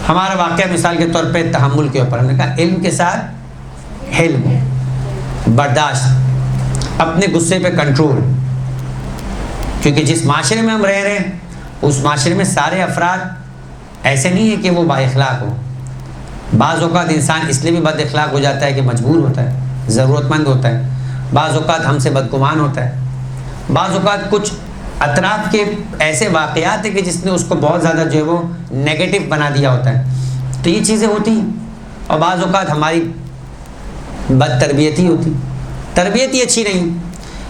ہمارا واقعہ مثال کے طور پہ تحمل کے اوپر, ہم نے کہا علم کے ساتھ حلم, برداشت, اپنے غصے پہ کنٹرول. کیونکہ جس معاشرے میں ہم رہ رہے ہیں اس معاشرے میں سارے افراد ایسے نہیں ہیں کہ وہ با اخلاق ہو. بعض اوقات انسان اس لیے بھی بد اخلاق ہو جاتا ہے کہ مجبور ہوتا ہے, ضرورت مند ہوتا ہے, بعض اوقات ہم سے بدگمان ہوتا ہے, بعض اوقات کچھ اطراف کے ایسے واقعات ہیں کہ جس نے اس کو بہت زیادہ جو ہے وہ نیگیٹو بنا دیا ہوتا ہے. تو یہ چیزیں ہوتی ہیں, اور بعض اوقات ہماری بد تربیتی ہوتی, تربیت ہی اچھی نہیں.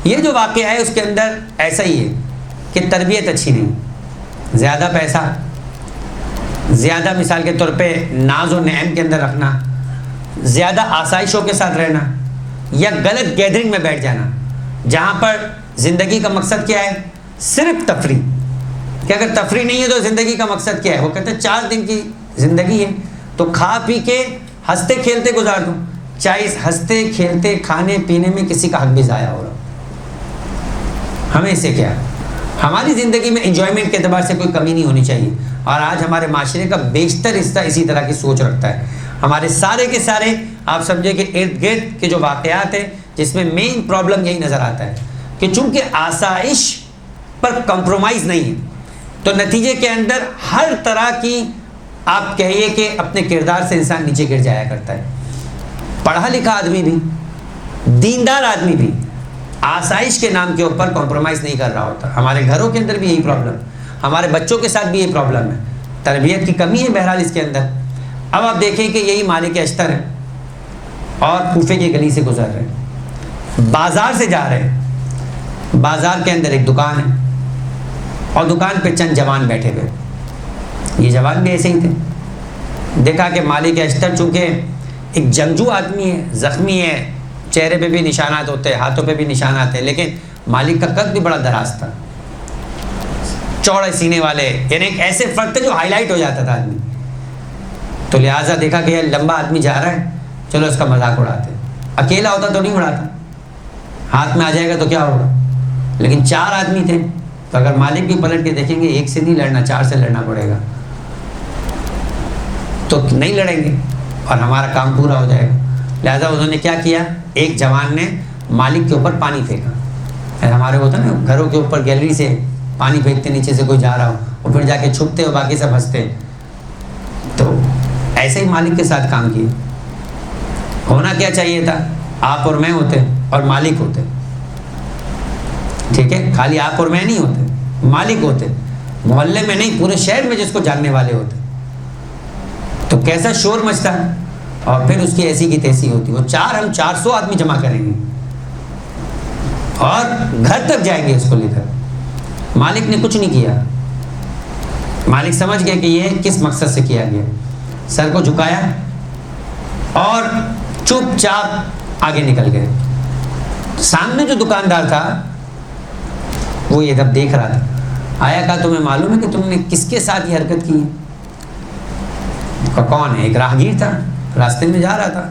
یہ جو واقعہ ہے اس کے اندر ایسا ہی ہے کہ تربیت اچھی نہیں, زیادہ پیسہ, زیادہ مثال کے طور پہ ناز و نعم کے اندر رکھنا, زیادہ آسائشوں کے ساتھ رہنا, یا غلط گیدرنگ میں بیٹھ جانا جہاں پر زندگی کا مقصد کیا ہے, صرف تفریح. کہ اگر تفریح نہیں ہے تو زندگی کا مقصد کیا ہے؟ وہ کہتے ہیں 4 دن کی زندگی ہے تو کھا پی کے ہنستے کھیلتے گزار دوں. چاہے اس ہنستے کھیلتے کھانے پینے میں کسی کا حق بھی ضائع ہو رہا, ہمیں اس سے کیا؟ ہماری زندگی میں انجوائمنٹ کے اعتبار سے کوئی کمی نہیں ہونی چاہیے. اور آج ہمارے معاشرے کا بیشتر حصہ اسی طرح کی سوچ رکھتا ہے. ہمارے سارے کے سارے آپ سمجھے کہ ارد گرد کے جو واقعات ہیں جس میں مین پرابلم یہی نظر آتا ہے کہ چونکہ آسائش پر کمپرومائز نہیں ہے، تو نتیجے کے اندر ہر طرح کی آپ کہیے کہ اپنے کردار سے انسان نیچے گر جایا کرتا ہے۔ پڑھا لکھا آدمی بھی، دیندار آدمی بھی آسائش کے نام کے اوپر کمپرومائز نہیں کر رہا ہوتا۔ ہمارے گھروں کے اندر بھی یہی پرابلم، ہمارے بچوں کے ساتھ بھی یہی پرابلم ہے، تربیت کی کمی ہے بہرحال اس کے اندر۔ اب آپ دیکھیں کہ یہی مالک اشتر ہے اور کوفے کی گلی سے گزر رہے ہیں، بازار سے جا رہے ہیں، بازار کے اندر ایک دکان ہے اور دکان پہ چند جوان بیٹھے ہوئے، یہ جوان بھی ایسے ہی تھے۔ دیکھا کہ مالک اشتر چونکہ ایک جنگجو آدمی ہے، زخمی ہے، چہرے پہ بھی نشانات ہوتے ہیں، ہاتھوں پہ بھی نشانات ہیں، لیکن مالک کا قد بھی بڑا دراز تھا، چوڑے سینے والے، یعنی ایک ایسے فرد تھے جو ہائی لائٹ ہو جاتا تھا آدمی۔ تو لہٰذا دیکھا کہ یہ لمبا آدمی جا رہا ہے، چلو اس کا مذاق اڑاتے۔ اکیلا ہوتا تو نہیں اڑاتا، ہاتھ میں آ جائے گا تو کیا ہوگا، لیکن 4 آدمی تھے تو اگر مالک بھی پلٹ کے دیکھیں گے ایک سے نہیں لڑنا، 4 سے لڑنا پڑے گا، تو نہیں لڑیں گے اور ہمارا کام پورا ہو جائے گا۔ لہٰذا انہوں نے کیا کیا، ایک جوان نے مالک کے اوپر پانی پھینکا۔ ہمارے ہوتا نا گھروں کے اوپر گیلری سے پانی پھینکتے، نیچے سے کوئی جا رہا ہو اور پھر جا کے چھپتے ہو، باقی سب ہنستے، تو ایسے ہی مالک کے ساتھ کام کیا۔ ہونا کیا چاہیے تھا، آپ اور میں ہوتے اور مالک ہوتے، ٹھیک ہے، خالی آپ اور میں نہیں ہوتے، مالک ہوتے، محلے میں نہیں پورے شہر میں جس کو جاننے والے ہوتے، تو کیسا شور مچتا ہے اور پھر اس کی ایسی کی تیسی ہوتی۔ وہ 4 ہم 400 آدمی جمع کریں گے اور گھر تک جائیں گے اس کو لے کر۔ مالک نے کچھ نہیں کیا، مالک سمجھ گئے کہ یہ کس مقصد سے کیا گیا، سر کو جھکایا اور چپ چاپ آگے نکل گئے۔ سامنے جو دکاندار تھا وہ یہ جب دیکھ رہا تھا، آیا کہا تمہیں معلوم ہے کہ تم نے کس کے ساتھ یہ حرکت کی ہے؟ کہا کون ہے؟ ایک راہگیر تھا، راستے میں جا رہا تھا،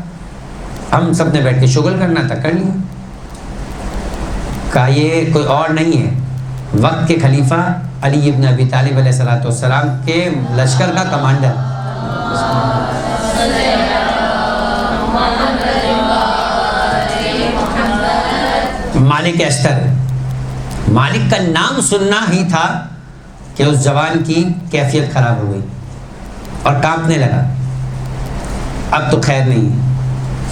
ہم سب نے بیٹھ کے شغل کرنا تھا، کر لیا۔ کہا یہ کوئی اور نہیں ہے، وقت کے خلیفہ علی ابن ابی طالب علیہ السلام کے لشکر کا کمانڈر مالک اشتر۔ مالک کا نام سننا ہی تھا کہ اس جوان کی کیفیت خراب ہو گئی اور کانپنے لگا، اب تو خیر نہیں ہے،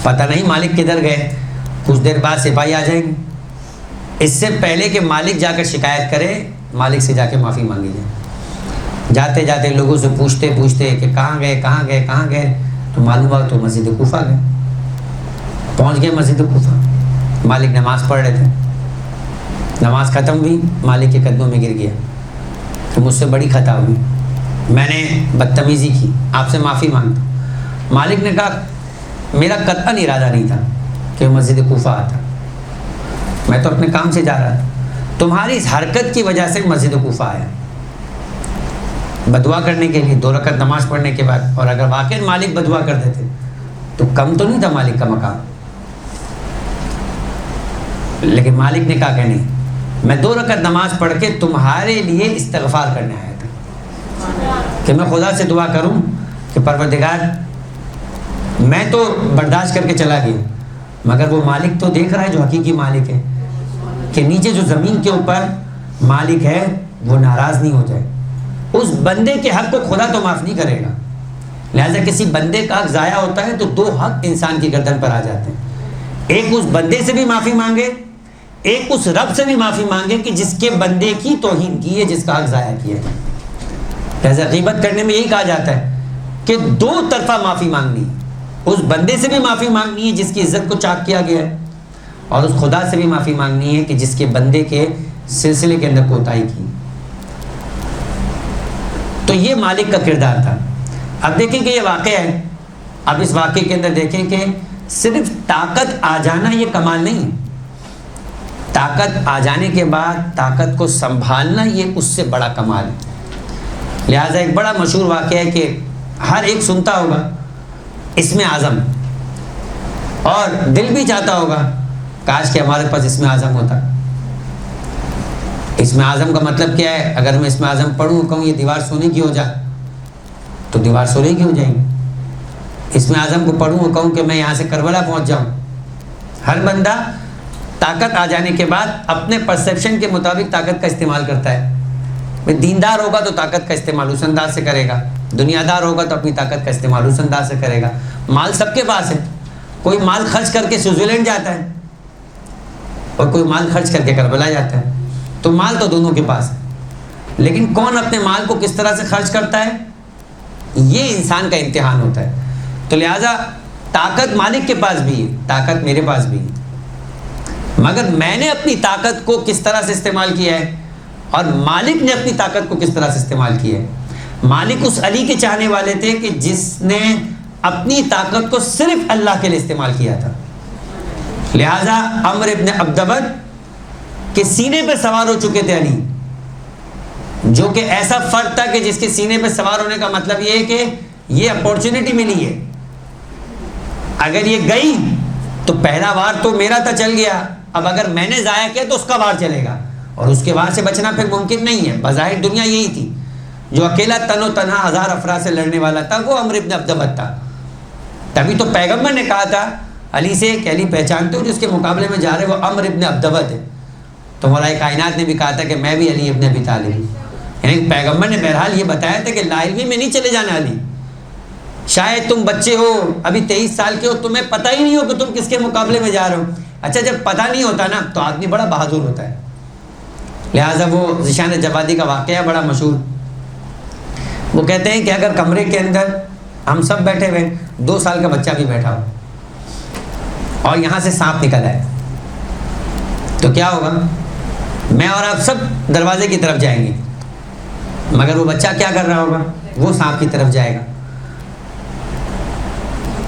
پتہ نہیں مالک کدھر گئے، کچھ دیر بعد سپاہی آ جائیں گے، اس سے پہلے کہ مالک جا کر شکایت کرے مالک سے جا کے معافی مانگی جائے۔ جاتے جاتے لوگوں سے پوچھتے کہ کہاں گئے، تو معلوم ہوا تو مسجد کوفہ گئے۔ پہنچ گئے مسجد کوفہ، مالک نماز پڑھ رہے تھے، نماز ختم ہوئی، مالک کے قدموں میں گر گیا کہ مجھ سے بڑی خطا ہوئی، میں نے بدتمیزی کی، آپ سے معافی مانگتا ہوں۔ مالک نے کہا میرا قطعاً ارادہ نہیں تھا کہ مسجد کوفہ آتا، میں تو اپنے کام سے جا رہا تھا، تمہاری اس حرکت کی وجہ سے مسجد کوفہ آیا بدعا کرنے کے لیے 2 رکعت نماز پڑھنے کے بعد، اور اگر واقعی مالک بدعا کر دیتے تو کم تو نہیں تھا مالک کا مقام، لیکن مالک نے کہا کہ نہیں، میں 2 رکعت نماز پڑھ کے تمہارے لیے استغفار کرنے آیا تھا، کہ میں خدا سے دعا کروں کہ پروردگار میں تو برداشت کر کے چلا گیا، مگر وہ مالک تو دیکھ رہا ہے جو حقیقی مالک ہے، کہ نیچے جو زمین کے اوپر مالک ہے وہ ناراض نہیں ہو جائے، اس بندے کے حق کو خدا تو معاف نہیں کرے گا۔ لہٰذا کسی بندے کا حق ضائع ہوتا ہے تو 2 حق انسان کی گردن پر آ جاتے ہیں، ایک اس بندے سے بھی معافی مانگے، ایک اس رب سے بھی معافی مانگے کہ جس کے بندے کی توہین کی ہے، جس کا حق ضائع کیا ہے۔ لہٰذا غیبت کرنے میں یہی کہا جاتا ہے کہ 2 طرفہ معافی مانگنی ہے، اس بندے سے بھی معافی مانگنی ہے جس کی عزت کو چاک کیا گیا ہے، اور اس خدا سے بھی معافی مانگنی ہے کہ جس کے بندے کے سلسلے کے اندر کوتاہی کی۔ تو یہ مالک کا کردار تھا۔ اب دیکھیں کہ یہ واقعہ ہے، اب اس واقعے کے اندر دیکھیں کہ صرف طاقت آ جانا یہ کمال نہیں ہے، طاقت آ جانے کے بعد طاقت کو سنبھالنا یہ اس سے بڑا کمال ہے۔ لہٰذا ایک بڑا مشہور واقعہ ہے کہ ہر ایک سنتا ہوگا اسم اعظم، اور دل بھی چاہتا ہوگا کاش کہ ہمارے پاس اسم اعظم ہوتا۔ اسم اعظم کا مطلب کیا ہے؟ اگر میں اسم اعظم پڑھوں کہوں یہ دیوار سونے کی ہو جائے تو دیوار سونے کی ہو جائے گی، اسم اعظم کو پڑھوں اور کہوں کہ میں یہاں سے کربلا پہنچ جاؤں؟ ہر بندہ طاقت آ جانے کے بعد اپنے پرسیپشن کے مطابق طاقت کا استعمال کرتا ہے. دیندار ہوگا تو طاقت کا استعمال اس انداز سے کرے گا، دنیا دار ہوگا تو اپنی طاقت کا استعمال اس انداز سے کرے گا. مال سب کے پاس ہے، کوئی مال خرچ کر کے سوئٹزرلینڈ جاتا ہے اور کوئی مال خرچ کر کے کربلا جاتا ہے. تو مال تو دونوں کے پاس ہے، لیکن کون اپنے مال کو کس طرح سے خرچ کرتا ہے، یہ انسان کا امتحان ہوتا ہے. تو لہٰذا طاقت مالک کے پاس بھی ہے، طاقت میرے پاس بھی ہے، مگر میں نے اپنی طاقت کو کس طرح سے استعمال کیا ہے اور مالک نے اپنی طاقت کو کس طرح سے استعمال کیا ہے. مالک اس علی کے چاہنے والے تھے کہ جس نے اپنی طاقت کو صرف اللہ کے لیے استعمال کیا تھا. لہذا عمرو ابن عبدود کے سینے پہ سوار ہو چکے تھے علی، جو کہ ایسا فرد تھا کہ جس کے سینے پہ سوار ہونے کا مطلب یہ ہے کہ یہ اپورچونٹی ملی ہے، اگر یہ گئی تو پہلا وار تو میرا تھا، چل گیا، اب اگر میں نے ضائع کیا تو اس کا وار چلے گا، اور اس کے وار سے بچنا پھر ممکن نہیں ہے. بظاہر دنیا یہی تھی، جو اکیلا تن و تنہا 1000 افراد سے لڑنے والا تھا وہ عمرو ابن عبدود تھا. تبھی تو پیغمبر نے کہا تھا علی سے کہ علی پہچانتے ہو جس کے مقابلے میں جا رہے وہ عمرو ابن عبدود ہے. تو مولا کائنات نے بھی کہا تھا کہ میں بھی علی ابن ابی طالب ہوں. یعنی پیغمبر نے بہرحال یہ بتایا تھا کہ لا علمی میں نہیں چلے جانا علی. شاید تم بچے ہو، ابھی 23 سال کے ہو، تمہیں پتہ ہی نہیں ہو کہ تم کس کے مقابلے میں جا رہے ہو. اچھا جب پتہ نہیں ہوتا نا تو آدمی بڑا بہادر ہوتا ہے. لہٰذا وہ ذیشان جوادی کا واقعہ بڑا مشہور. وہ کہتے ہیں کہ اگر کمرے کے اندر ہم سب بیٹھے ہوئے، 2 سال کا بچہ بھی بیٹھا ہو اور یہاں سے سانپ نکل آئے تو کیا ہوگا؟ میں اور آپ سب دروازے کی طرف جائیں گے، مگر وہ بچہ کیا کر رہا ہوگا؟ وہ سانپ کی طرف جائے گا.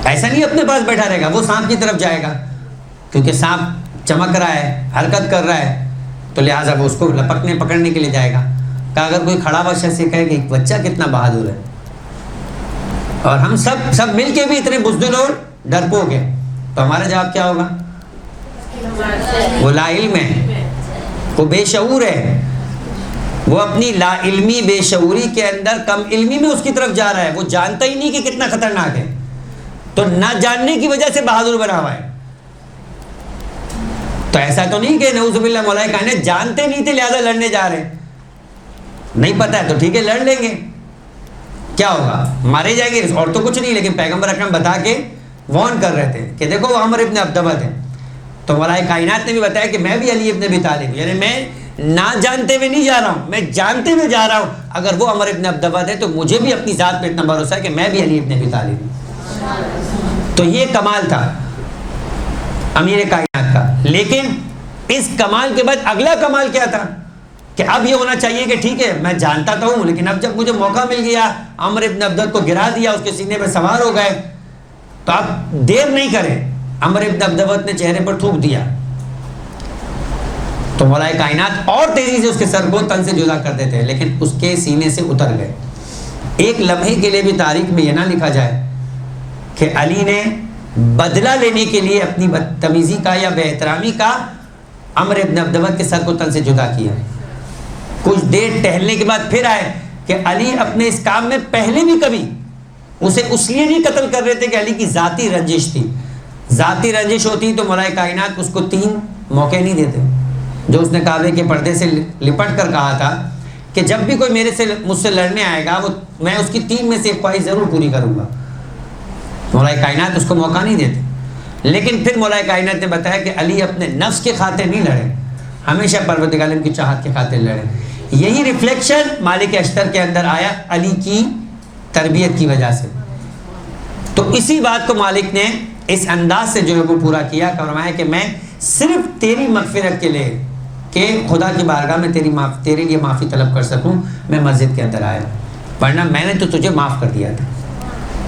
ایسا نہیں اپنے پاس بیٹھا رہے گا، وہ سانپ کی طرف جائے گا، کیونکہ سانپ چمک رہا ہے، حرکت کر رہا ہے، تو لہٰذا وہ اس کو لپکنے پکڑنے کے لیے جائے گا. کہ اگر کوئی کھڑا ہوا شخص یہ کہے کہ بچہ کتنا بہادر ہے، اور ہم سب مل کے بھی اتنے بزدل اور ڈرپوک ہیں، تو ہمارا جواب کیا ہوگا؟ وہ لا علم ہے، وہ بے شعور ہے، وہ اپنی لا علمی بے شعوری کے اندر کم علمی میں اس کی طرف جا رہا ہے. وہ جانتا ہی نہیں کہ کتنا خطرناک ہے، تو نہ جاننے کی وجہ سے بہادر بنا ہوا ہے. تو ایسا تو نہیں کہ نعوذ باللہ مولا کائنات جانتے نہیں تھے لہذا لڑنے جا رہے ہیں. نہیں پتہ ہے تو ٹھیک ہے لڑ لیں گے، کیا ہوگا؟ مارے جائیں گے اور تو کچھ نہیں. لیکن پیغمبر اکرم بتا کے وارن کر رہے تھے کہ دیکھو وہ عمرو ابن عبدود ہے. تو مولا کائنات نے بھی بتایا کہ میں بھی علی ابن ابی طالب، یعنی میں نہ جانتے ہوئے نہیں جا رہا ہوں، میں جانتے ہوئے جا رہا ہوں. اگر وہ عمرو ابن عبدود ہے تو مجھے بھی اپنی ذات پہ اتنا بھروسہ ہے کہ میں بھی علی ابن ابی طالب ہوں. تو یہ کمال تھا امیر کائنات کا. لیکن اس کمال کے بعد اگلا کمال کیا تھا کہ اب یہ ہونا چاہیے کہ ٹھیک ہے میں جانتا تو ہوں، لیکن اب جب مجھے موقع مل گیا، عمرو ابن عبدود کو گرا دیا، اس کے سینے پہ سوار ہو گئے، تو اب دیر نہیں کرے. عمرو ابن عبدود نے چہرے پر تھوک دیا تو مولا کائنات اور تیزی سے اس کے سر کو تن سے جدا کر دیتے، لیکن اس کے سینے سے اتر گئے. ایک لمحے کے لیے بھی تاریخ میں یہ نہ لکھا جائے کہ علی نے بدلہ لینے کے لیے اپنی بدتمیزی کا یا بے احترامی کا عمرو ابن عبدود کے سر کو تن سے جدا کیا. کچھ دیر ٹہلنے کے بعد پھر آئے کہ علی اپنے اس کام میں پہلے بھی کبھی اسے اس لیے نہیں قتل کر رہے تھے کہ علی کی ذاتی رنجش تھی. ذاتی رنجش ہوتی تو مولا کائنات اس کو 3 موقع نہیں دیتے، جو اس نے کعبے کے پردے سے لپٹ کر کہا تھا کہ جب بھی کوئی مجھ سے لڑنے آئے گا وہ میں اس کی 3 میں سے ایک خواہش ضرور پوری کروں گا. مولا کائنات اس کو موقع نہیں دیتے. لیکن پھر مولا کائنات نے بتایا کہ علی اپنے نفس کے خاطر نہیں لڑے، ہمیشہ پروردگار عالم کی چاہت کے خاطر لڑے. یہی ریفلیکشن مالک اشتر کے اندر آیا علی کی تربیت کی وجہ سے. تو اسی بات کو مالک نے اس انداز سے جو ہے وہ پورا کیا، فرمایا کہ میں صرف تیری مغفرت کے لیے کہ خدا کی بارگاہ میں تیرے لیے معافی طلب کر سکوں میں مسجد کے اندر آیا، ورنہ میں نے تو تجھے معاف کر دیا تھا.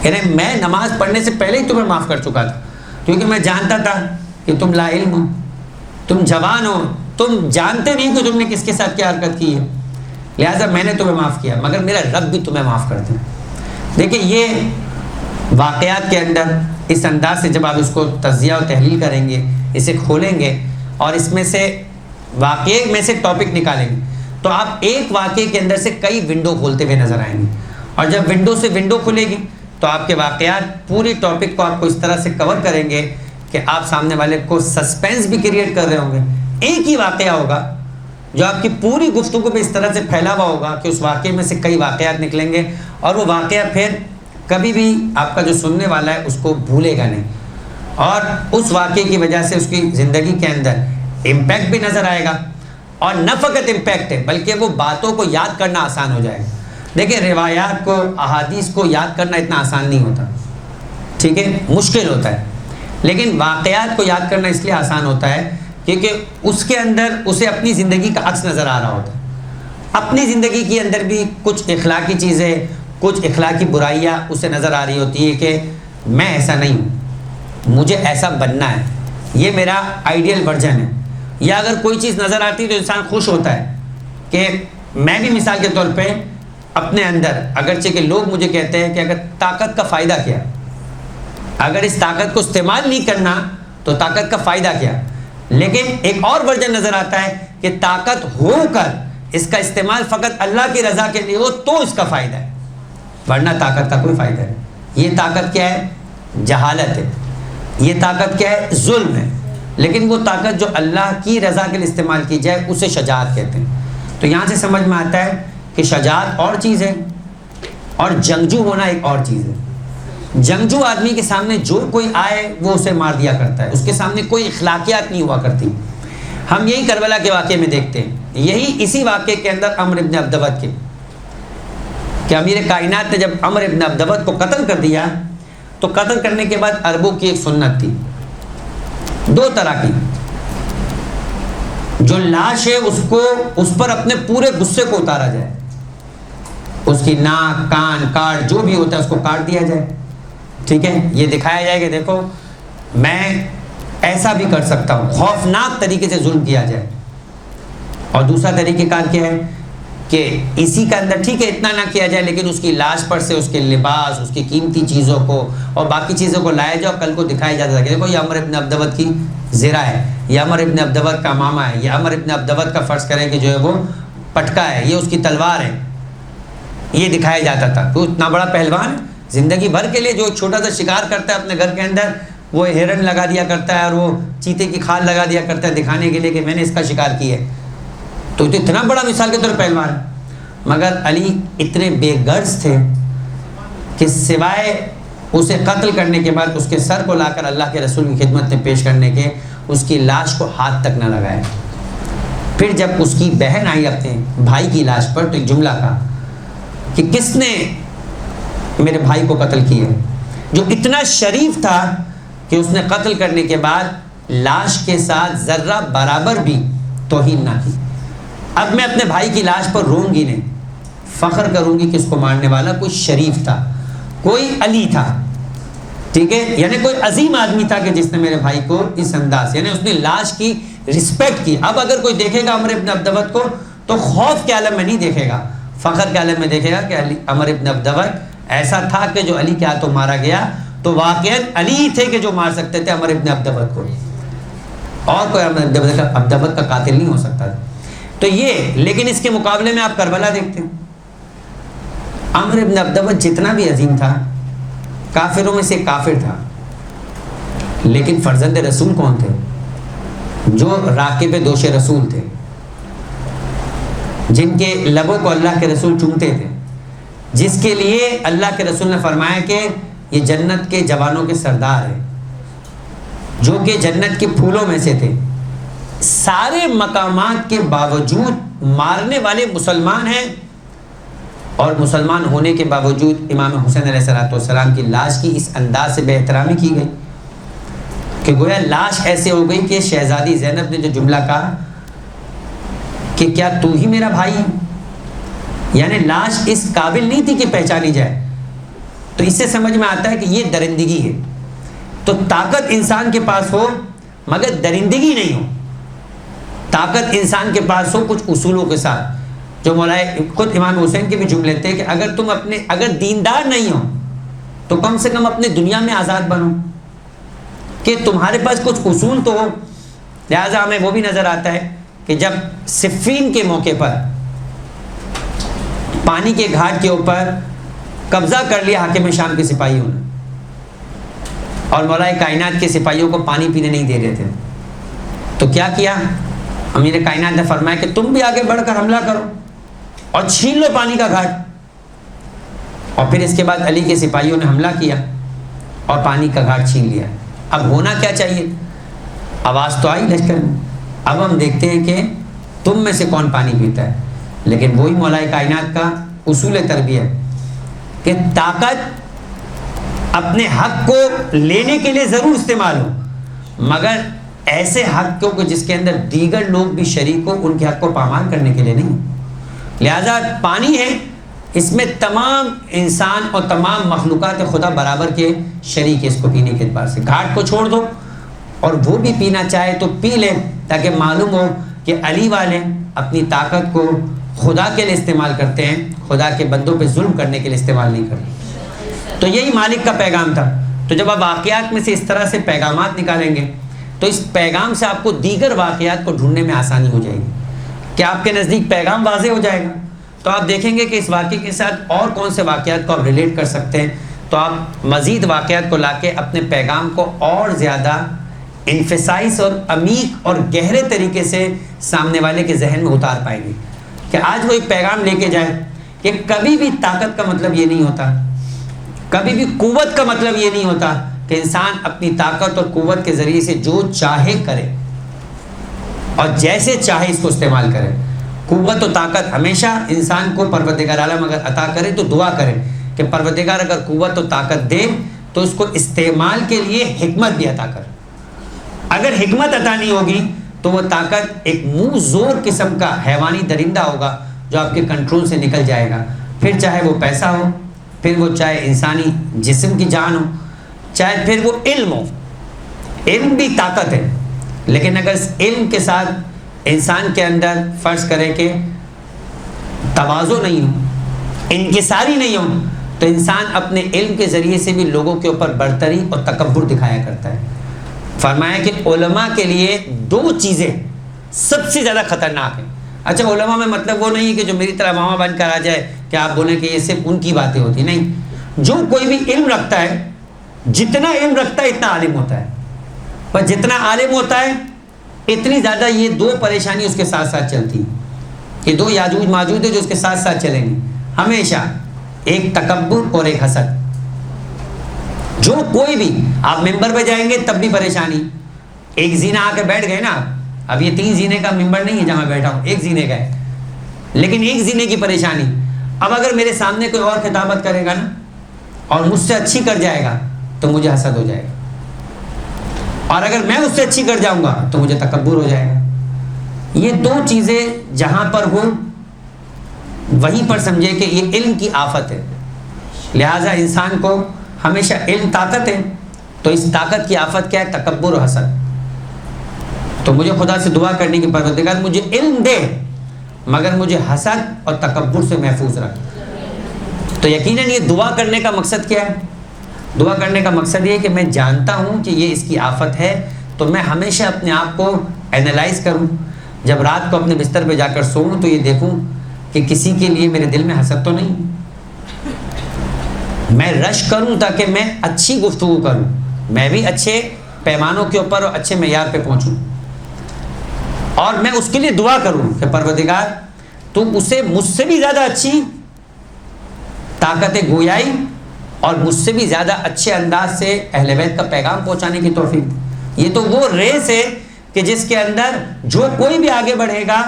یعنی میں نماز پڑھنے سے پہلے ہی تمہیں معاف کر چکا تھا، کیونکہ میں جانتا تھا کہ تم لا علم ہو، تم جوان ہو، تم جانتے نہیں کہ تم نے کس کے ساتھ کیا حرکت کی ہے، لہٰذا میں نے تمہیں معاف کیا، مگر میرا رب بھی تمہیں معاف کر دے. دیکھیں یہ واقعات کے اندر اس انداز سے جب آپ اس کو تجزیہ و تحلیل کریں گے، اسے کھولیں گے اور اس میں سے واقعے میں سے ٹاپک نکالیں گے، تو آپ ایک واقعے کے اندر سے کئی ونڈو کھولتے ہوئے نظر آئیں گے. اور جب ونڈو سے ونڈو کھلے گی تو آپ کے واقعات پوری ٹاپک کو آپ کو اس طرح سے کور کریں گے کہ آپ سامنے والے کو سسپینس بھی کریٹ کر رہے ہوں گے. ایک ہی واقعہ ہوگا جو آپ کی پوری گفتگو پہ اس طرح سے پھیلا ہوا ہوگا کہ اس واقعے میں سے کئی واقعات نکلیں گے اور وہ واقعہ پھر کبھی بھی آپ کا جو سننے والا ہے اس کو بھولے گا نہیں, اور اس واقعے کی وجہ سے اس کی زندگی کے اندر امپیکٹ بھی نظر آئے گا, اور نہ فقط امپیکٹ ہے بلکہ وہ باتوں کو یاد کرنا آسان ہو جائے گا. دیکھیں روایات کو, احادیث کو یاد کرنا اتنا آسان نہیں ہوتا, ٹھیک ہے, مشکل ہوتا ہے, لیکن واقعات کو یاد کرنا اس لیے آسان ہوتا ہے کیونکہ اس کے اندر اسے اپنی زندگی کا عکس نظر آ رہا ہوتا ہے. اپنی زندگی کے اندر بھی کچھ اخلاقی چیزیں, کچھ اخلاقی برائیاں اسے نظر آ رہی ہوتی ہے کہ میں ایسا نہیں ہوں, مجھے ایسا بننا ہے, یہ میرا آئیڈیل ورژن ہے. یا اگر کوئی چیز نظر آتی ہے تو انسان خوش ہوتا ہے کہ میں بھی مثال کے طور پہ اپنے اندر, اگرچہ کہ لوگ مجھے کہتے ہیں کہ اگر طاقت کا فائدہ کیا, اگر اس طاقت کو استعمال نہیں کرنا تو طاقت کا فائدہ کیا, لیکن ایک اور ورژن نظر آتا ہے کہ طاقت ہو کر اس کا استعمال فقط اللہ کی رضا کے لیے ہو تو اس کا فائدہ ہے, ورنہ طاقت کا کوئی فائدہ نہیں. یہ طاقت کیا ہے؟ جہالت ہے. یہ طاقت کیا ہے؟ ظلم ہے. لیکن وہ طاقت جو اللہ کی رضا کے لیے استعمال کی جائے اسے شجاعت کہتے ہیں. تو یہاں سے سمجھ میں آتا ہے کہ شجاعت اور چیز ہے اور جنگجو ہونا ایک اور چیز ہے. جنگجو آدمی کے سامنے جو کوئی آئے وہ اسے مار دیا کرتا ہے, اس کے سامنے کوئی اخلاقیات نہیں ہوا کرتی. ہم یہی کربلا کے واقعے میں دیکھتے ہیں, یہی اسی واقعے کے اندر عمر ابن عبدود کے, کہ امیر کائنات نے جب عمر ابن عبدود کو قتل کر دیا تو قتل کرنے کے بعد عربوں کی ایک سنت تھی, دو طرح کی. جو لاش ہے اس پر اپنے پورے غصے کو اتارا جائے, اس کی ناک کان کاٹ جو بھی ہوتا ہے اس کو کاٹ دیا جائے, ٹھیک ہے, یہ دکھایا جائے کہ دیکھو میں ایسا بھی کر سکتا ہوں, خوفناک طریقے سے ظلم کیا جائے. اور دوسرا طریقہ کار کیا ہے کہ اسی کا اندر ٹھیک ہے اتنا نہ کیا جائے لیکن اس کی لاش پر سے اس کے لباس, اس کی قیمتی چیزوں کو اور باقی چیزوں کو لایا جاؤ, کل کو دکھایا جاتا ہے کہ دیکھو یہ عمر ابن عبدود کی زرہ ہے, یہ عمر ابن عبدود کا ماما ہے, یہ عمر ابن عبدود کا فرض کریں کہ جو ہے وہ پٹکا ہے, یہ اس کی تلوار ہے. یہ دکھایا جاتا تھا. تو اتنا بڑا پہلوان زندگی بھر کے لیے جو چھوٹا سا شکار کرتا ہے اپنے گھر کے اندر, وہ ہرن لگا دیا کرتا ہے اور وہ چیتے کی کھال لگا دیا کرتا ہے دکھانے کے لیے کہ میں نے اس کا شکار کیا ہے. تو اتنا بڑا مثال کے طور پہلوان. مگر علی اتنے بے غرض تھے کہ سوائے اسے قتل کرنے کے بعد اس کے سر کو لا کر اللہ کے رسول کی خدمت میں پیش کرنے کے اس کی لاش کو ہاتھ تک نہ لگائے. پھر جب اس کی بہن آئی اپنے بھائی کی لاش پر تو ایک جملہ کہا کہ کس نے میرے بھائی کو قتل کیا, جو اتنا شریف تھا کہ اس نے قتل کرنے کے بعد لاش کے ساتھ ذرہ برابر بھی توہین نہ کی. اب میں اپنے بھائی کی لاش پر روں گی نہیں, فخر کروں گی کہ اس کو مارنے والا کوئی شریف تھا, کوئی علی تھا, ٹھیک ہے, یعنی کوئی عظیم آدمی تھا کہ جس نے میرے بھائی کو اس انداز, یعنی اس نے لاش کی رسپیکٹ کی. اب اگر کوئی دیکھے گا عمر ابن عبدود کو تو خوف کے عالم میں نہیں دیکھے گا, فخر کے عالم میں دیکھے گا کہ عمر ابن عبدود ایسا تھا کہ جو علی کے ہاتھوں مارا گیا تو واقعاً علی ہی تھے کہ جو مار سکتے تھے عمر ابن عبدود کو, اور کوئی عمر عبدود کا قاتل نہیں ہو سکتا تھا. تو یہ, لیکن اس کے مقابلے میں آپ کربلا دیکھتے ہیں, عمر ابن عبدود جتنا بھی عظیم تھا کافروں میں سے کافر تھا, لیکن فرزند رسول کون تھے؟ جو راکب دوش رسول تھے, جن کے لبوں کو اللہ کے رسول چومتے تھے, جس کے لیے اللہ کے رسول نے فرمایا کہ یہ جنت کے جوانوں کے سردار ہیں, جو کہ جنت کے پھولوں میں سے تھے. سارے مقامات کے باوجود مارنے والے مسلمان ہیں, اور مسلمان ہونے کے باوجود امام حسین علیہ السلام کی لاش کی اس انداز سے بے احترامی کی گئی کہ گویا لاش ایسے ہو گئی کہ شہزادی زینب نے جو جملہ کہا کہ کیا تو ہی میرا بھائی ہے, یعنی لاش اس قابل نہیں تھی کہ پہچانی جائے. تو اس سے سمجھ میں آتا ہے کہ یہ درندگی ہے. تو طاقت انسان کے پاس ہو مگر درندگی نہیں ہو, طاقت انسان کے پاس ہو کچھ اصولوں کے ساتھ, جو مولانا خود امام حسین کے بھی جملے تھے کہ اگر دیندار نہیں ہو تو کم سے کم اپنے دنیا میں آزاد بنو, کہ تمہارے پاس کچھ اصول تو ہو. لہٰذا ہمیں وہ بھی نظر آتا ہے کہ جب صفین کے موقع پر پانی کے گھاٹ کے اوپر قبضہ کر لیا حاکم شام کے سپاہیوں نے، اور مولا کائنات کے سپاہیوں کو پانی پینے نہیں دے رہے تھے. تو کیا کیا؟ امیر کائنات نے فرمایا کہ تم بھی آگے بڑھ کر حملہ کرو اور چھین لو پانی کا گھاٹ. اور پھر اس کے بعد علی کے سپاہیوں نے حملہ کیا اور پانی کا گھاٹ چھین لیا. اب ہونا کیا چاہیے؟ آواز تو آئی لشکر میں. اب ہم دیکھتے ہیں کہ تم میں سے کون پانی پیتا ہے. لیکن وہی مولا کائنات کا اصول تربیت کہ طاقت اپنے حق کو لینے کے لیے ضرور استعمال ہو، مگر ایسے حق کو جس کے اندر دیگر لوگ بھی شریک ہو، ان کے حق کو پامال کرنے کے لیے نہیں. لہذا پانی ہے، اس میں تمام انسان اور تمام مخلوقات خدا برابر کے شریک ہے اس کو پینے کے اعتبار سے. گھاٹ کو چھوڑ دو اور وہ بھی پینا چاہے تو پی لے، تاکہ معلوم ہو کہ علی والے اپنی طاقت کو خدا کے لیے استعمال کرتے ہیں، خدا کے بندوں پہ ظلم کرنے کے لیے استعمال نہیں کرتے. تو یہی مالک کا پیغام تھا. تو جب آپ واقعات میں سے اس طرح سے پیغامات نکالیں گے تو اس پیغام سے آپ کو دیگر واقعات کو ڈھونڈنے میں آسانی ہو جائے گی کہ آپ کے نزدیک پیغام واضح ہو جائے گا. تو آپ دیکھیں گے کہ اس واقعے کے ساتھ اور کون سے واقعات کو آپ ریلیٹ کر سکتے ہیں. تو آپ مزید واقعات کو لا کے اپنے پیغام کو اور زیادہ انفسائز اور عمیق اور گہرے طریقے سے سامنے والے کے ذہن میں اتار پائیں گے کہ آج وہ ایک پیغام لے کے جائے کہ کبھی بھی طاقت کا مطلب یہ نہیں ہوتا، کبھی بھی قوت کا مطلب یہ نہیں ہوتا کہ انسان اپنی طاقت اور قوت کے ذریعے سے جو چاہے کرے اور جیسے چاہے اس کو استعمال کرے. قوت و طاقت ہمیشہ انسان کو پروردگار عالم اگر عطا کرے تو دعا کرے کہ پروردگار اگر قوت و طاقت دے تو اس کو استعمال کے لیے حکمت بھی عطا کر. اگر حکمت عطا نہیں ہوگی تو وہ طاقت ایک منہ زور قسم کا حیوانی درندہ ہوگا جو آپ کے کنٹرول سے نکل جائے گا. پھر چاہے وہ پیسہ ہو، پھر وہ چاہے انسانی جسم کی جان ہو، چاہے پھر وہ علم ہو. علم بھی طاقت ہے، لیکن اگر اس علم کے ساتھ انسان کے اندر فرض کرے کہ تواضع نہیں ہو، انکساری نہیں ہو، تو انسان اپنے علم کے ذریعے سے بھی لوگوں کے اوپر برتری اور تکبر دکھایا کرتا ہے. فرمایا کہ علماء کے لیے دو چیزیں سب سے زیادہ خطرناک ہیں. اچھا، علماء میں مطلب وہ نہیں ہے کہ جو میری طرح ماما بن کر آ جائے کہ آپ بولیں کہ یہ صرف ان کی باتیں ہوتی. نہیں، جو کوئی بھی علم رکھتا ہے، جتنا علم رکھتا ہے اتنا عالم ہوتا ہے، پر جتنا عالم ہوتا ہے اتنی زیادہ یہ دو پریشانی اس کے ساتھ ساتھ چلتی ہیں. یہ دو یاجوج ماجوج ہیں جو اس کے ساتھ ساتھ چلیں گے ہمیشہ، ایک تکبر اور ایک حسد. جو کوئی بھی آپ ممبر پہ جائیں گے تب بھی پریشانی. ایک زینا آ کے بیٹھ گئے نا، اب یہ 3 زینے کا ممبر نہیں ہے جہاں بیٹھا ہوں، ایک زینے کا ہے، لیکن ایک زینے کی پریشانی. اب اگر میرے سامنے کوئی اور خطابت کرے گا نا اور مجھ سے اچھی کر جائے گا تو مجھے حسد ہو جائے گا، اور اگر میں اس سے اچھی کر جاؤں گا تو مجھے تکبر ہو جائے گا. یہ دو چیزیں جہاں پر ہو وہیں پر سمجھے کہ یہ علم کی آفت ہے. لہٰذا انسان کو ہمیشہ علم طاقت ہے، تو اس طاقت کی آفت کیا ہے؟ تکبر و حسد. تو مجھے خدا سے دعا کرنے کی پروردگار مجھے علم دے مگر مجھے حسد اور تکبر سے محفوظ رکھ. تو یقیناً یہ دعا کرنے کا مقصد کیا ہے؟ دعا کرنے کا مقصد یہ ہے کہ میں جانتا ہوں کہ یہ اس کی آفت ہے، تو میں ہمیشہ اپنے آپ کو اینالائز کروں. جب رات کو اپنے بستر پہ جا کر سوؤں تو یہ دیکھوں کہ کسی کے لیے میرے دل میں حسد تو نہیں. میں رش کروں تاکہ میں اچھی گفتگو کروں، میں بھی اچھے پیمانوں کے اوپر اور اچھے معیار پہ پہنچوں، اور میں اس کے لیے دعا کروں کہ پروردگار تو اسے مجھ سے بھی زیادہ اچھی طاقت گویائی اور مجھ سے بھی زیادہ اچھے انداز سے اہل بیت کا پیغام پہنچانے کی توفیق. یہ تو وہ ریس ہے کہ جس کے اندر جو کوئی بھی آگے بڑھے گا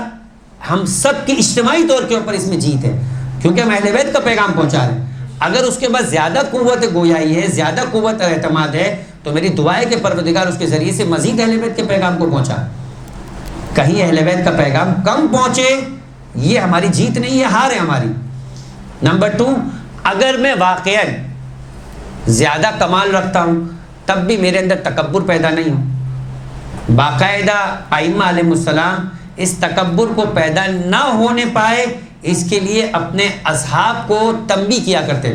ہم سب کی اجتماعی طور کے اوپر اس میں جیت ہے، کیونکہ ہم اہل بیت کا پیغام پہنچا رہے ہیں. اگر اس کے بعد زیادہ قوت گویائی ہے، زیادہ قوت اعتماد ہے، تو میری دعا ہے کہ پروردگار اس کے ذریعے سے مزید اہل بیت کے پیغام کو پہنچا. کہیں اہل بیت کا پیغام کم پہنچے یہ ہماری جیت نہیں ہے، ہار ہے ہماری. نمبر 2، اگر میں واقعاً زیادہ کمال رکھتا ہوں تب بھی میرے اندر تکبر پیدا نہیں ہو. باقاعدہ ائمہ علیہ السلام اس تکبر کو پیدا نہ ہونے پائے اس کے لیے اپنے اصحاب کو تنبیہ کیا کرتے.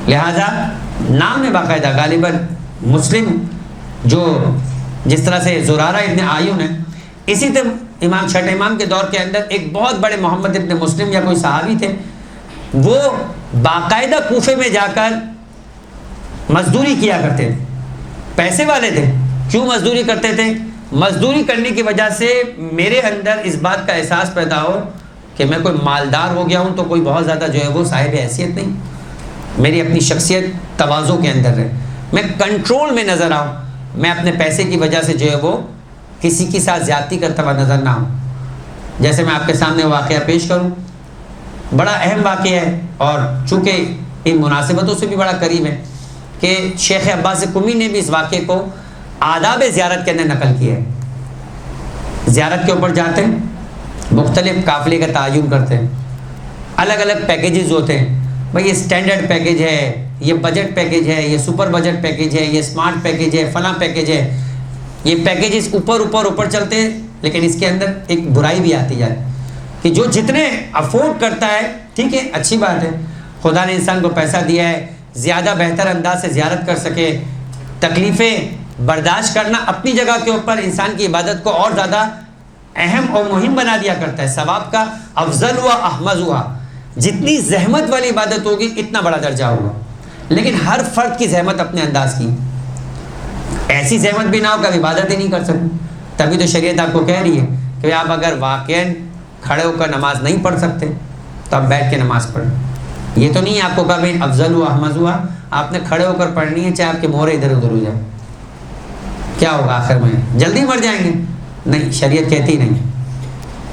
لہذا نام ہے باقاعدہ غالباً مسلم جو جس طرح سے زرارہ ابن آیون ہے، اسی طرح امام چھٹے امام کے دور کے اندر ایک بہت بڑے محمد ابن مسلم یا کوئی صحابی تھے، وہ باقاعدہ کوفے میں جا کر مزدوری کیا کرتے تھے، پیسے والے تھے. کیوں مزدوری کرتے تھے؟ مزدوری کرنے کی وجہ سے میرے اندر اس بات کا احساس پیدا ہو کہ میں کوئی مالدار ہو گیا ہوں تو کوئی بہت زیادہ جو ہے وہ صاحب حیثیت نہیں، میری اپنی شخصیت تواضع کے اندر رہے، میں کنٹرول میں نظر آؤں، میں اپنے پیسے کی وجہ سے جو ہے وہ کسی کے ساتھ زیادتی کرتا ہوا نظر نہ ہوں. جیسے میں آپ کے سامنے واقعہ پیش کروں، بڑا اہم واقعہ ہے اور چونکہ ان مناسبتوں سے بھی بڑا قریب ہے کہ شیخ عباس قمی نے بھی اس واقعے کو آداب زیارت کے اندر نقل کیا ہے. زیارت کے اوپر جاتے ہیں، مختلف قافلے کا تعین کرتے ہیں، الگ الگ پیکیجز ہوتے ہیں. بھائی یہ اسٹینڈرڈ پیکیج ہے، یہ بجٹ پیکیج ہے، یہ سپر بجٹ پیکیج ہے، یہ اسمارٹ پیکیج ہے، فلاں پیکیج ہے. یہ پیکیجز اوپر چلتے ہیں، لیکن اس کے اندر ایک برائی بھی آتی ہے کہ جو جتنے افورڈ کرتا ہے، ٹھیک ہے اچھی بات ہے، خدا نے انسان کو پیسہ دیا ہے زیادہ بہتر انداز سے زیارت کر سکے، تکلیفیں برداشت کرنا اپنی جگہ کے اوپر انسان کی عبادت کو اور زیادہ اہم اور مہم بنا دیا کرتا ہے. ثواب کا افضل ہوا احمد ہوا، جتنی زحمت والی عبادت ہوگی اتنا بڑا درجہ ہوگا. لیکن ہر فرد کی زحمت اپنے انداز کی، ایسی زحمت بھی نہ ہو کہ آپ عبادت ہی نہیں کر سکیں. تبھی تو شریعت آپ کو کہہ رہی ہے کہ آپ اگر واقعاً کھڑے ہو کر نماز نہیں پڑھ سکتے تو آپ بیٹھ کے نماز پڑھیں. یہ تو نہیں آپ کو کہا بھائی افضل ہوا احمد ہوا، آپ نے کھڑے ہو کر پڑھنی ہے چاہے آپ کے مورے ادھر ادھر ہو جائے. کیا ہوگا آخر میں؟ جلدی مر جائیں گے. نہیں، شریعت کہتی نہیں.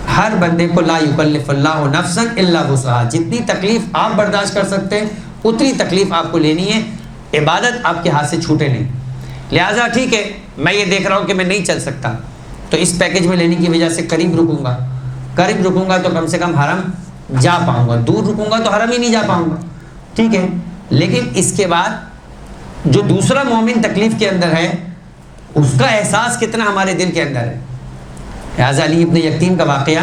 ہر بندے کو لا یکلف اللہ نفسا الا وسعها، جتنی تکلیف آپ برداشت کر سکتے ہیں اتنی تکلیف آپ کو لینی ہے. عبادت آپ کے ہاتھ سے چھوٹے نہیں. لہٰذا ٹھیک ہے، میں یہ دیکھ رہا ہوں کہ میں نہیں چل سکتا تو اس پیکیج میں لینے کی وجہ سے قریب رکوں گا تو کم سے کم حرم جا پاؤں گا. دور رکوں گا تو حرم ہی نہیں جا پاؤں گا، ٹھیک ہے. لیکن اس کے بعد جو دوسرا مومن تکلیف کے اندر ہے اس کا احساس کتنا ہمارے دل کے اندر ہے. لہٰذا علی ابن یقین کا واقعہ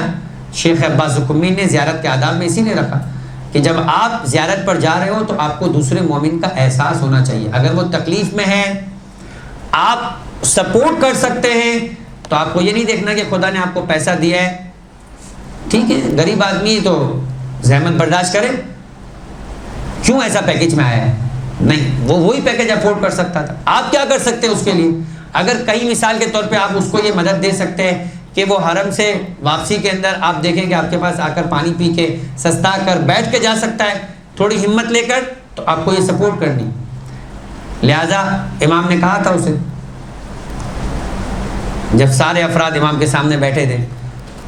شیخ عباس قمی نے زیارت کے آداب میں اسی لیے رکھا کہ جب آپ زیارت پر جا رہے ہو تو آپ کو دوسرے مومن کا احساس ہونا چاہیے. اگر وہ تکلیف میں ہے، آپ سپورٹ کر سکتے ہیں تو آپ کو یہ نہیں دیکھنا کہ خدا نے آپ کو پیسہ دیا ہے، ٹھیک ہے غریب آدمی ہے تو زحمت برداشت کرے، کیوں ایسا پیکیج میں آیا ہے. نہیں، وہ وہی پیکیج افورڈ کر سکتا تھا. آپ کیا کر سکتے ہیں اس کے لیے؟ اگر کئی مثال کے طور پہ آپ اس کو یہ مدد دے سکتے ہیں کہ وہ حرم سے واپسی کے اندر آپ دیکھیں کہ آپ کے پاس آ کر پانی پی کے سستا کر بیٹھ کے جا سکتا ہے تھوڑی ہمت لے کر، تو آپ کو یہ سپورٹ کرنی. لہذا امام نے کہا تھا اسے، جب سارے افراد امام کے سامنے بیٹھے تھے،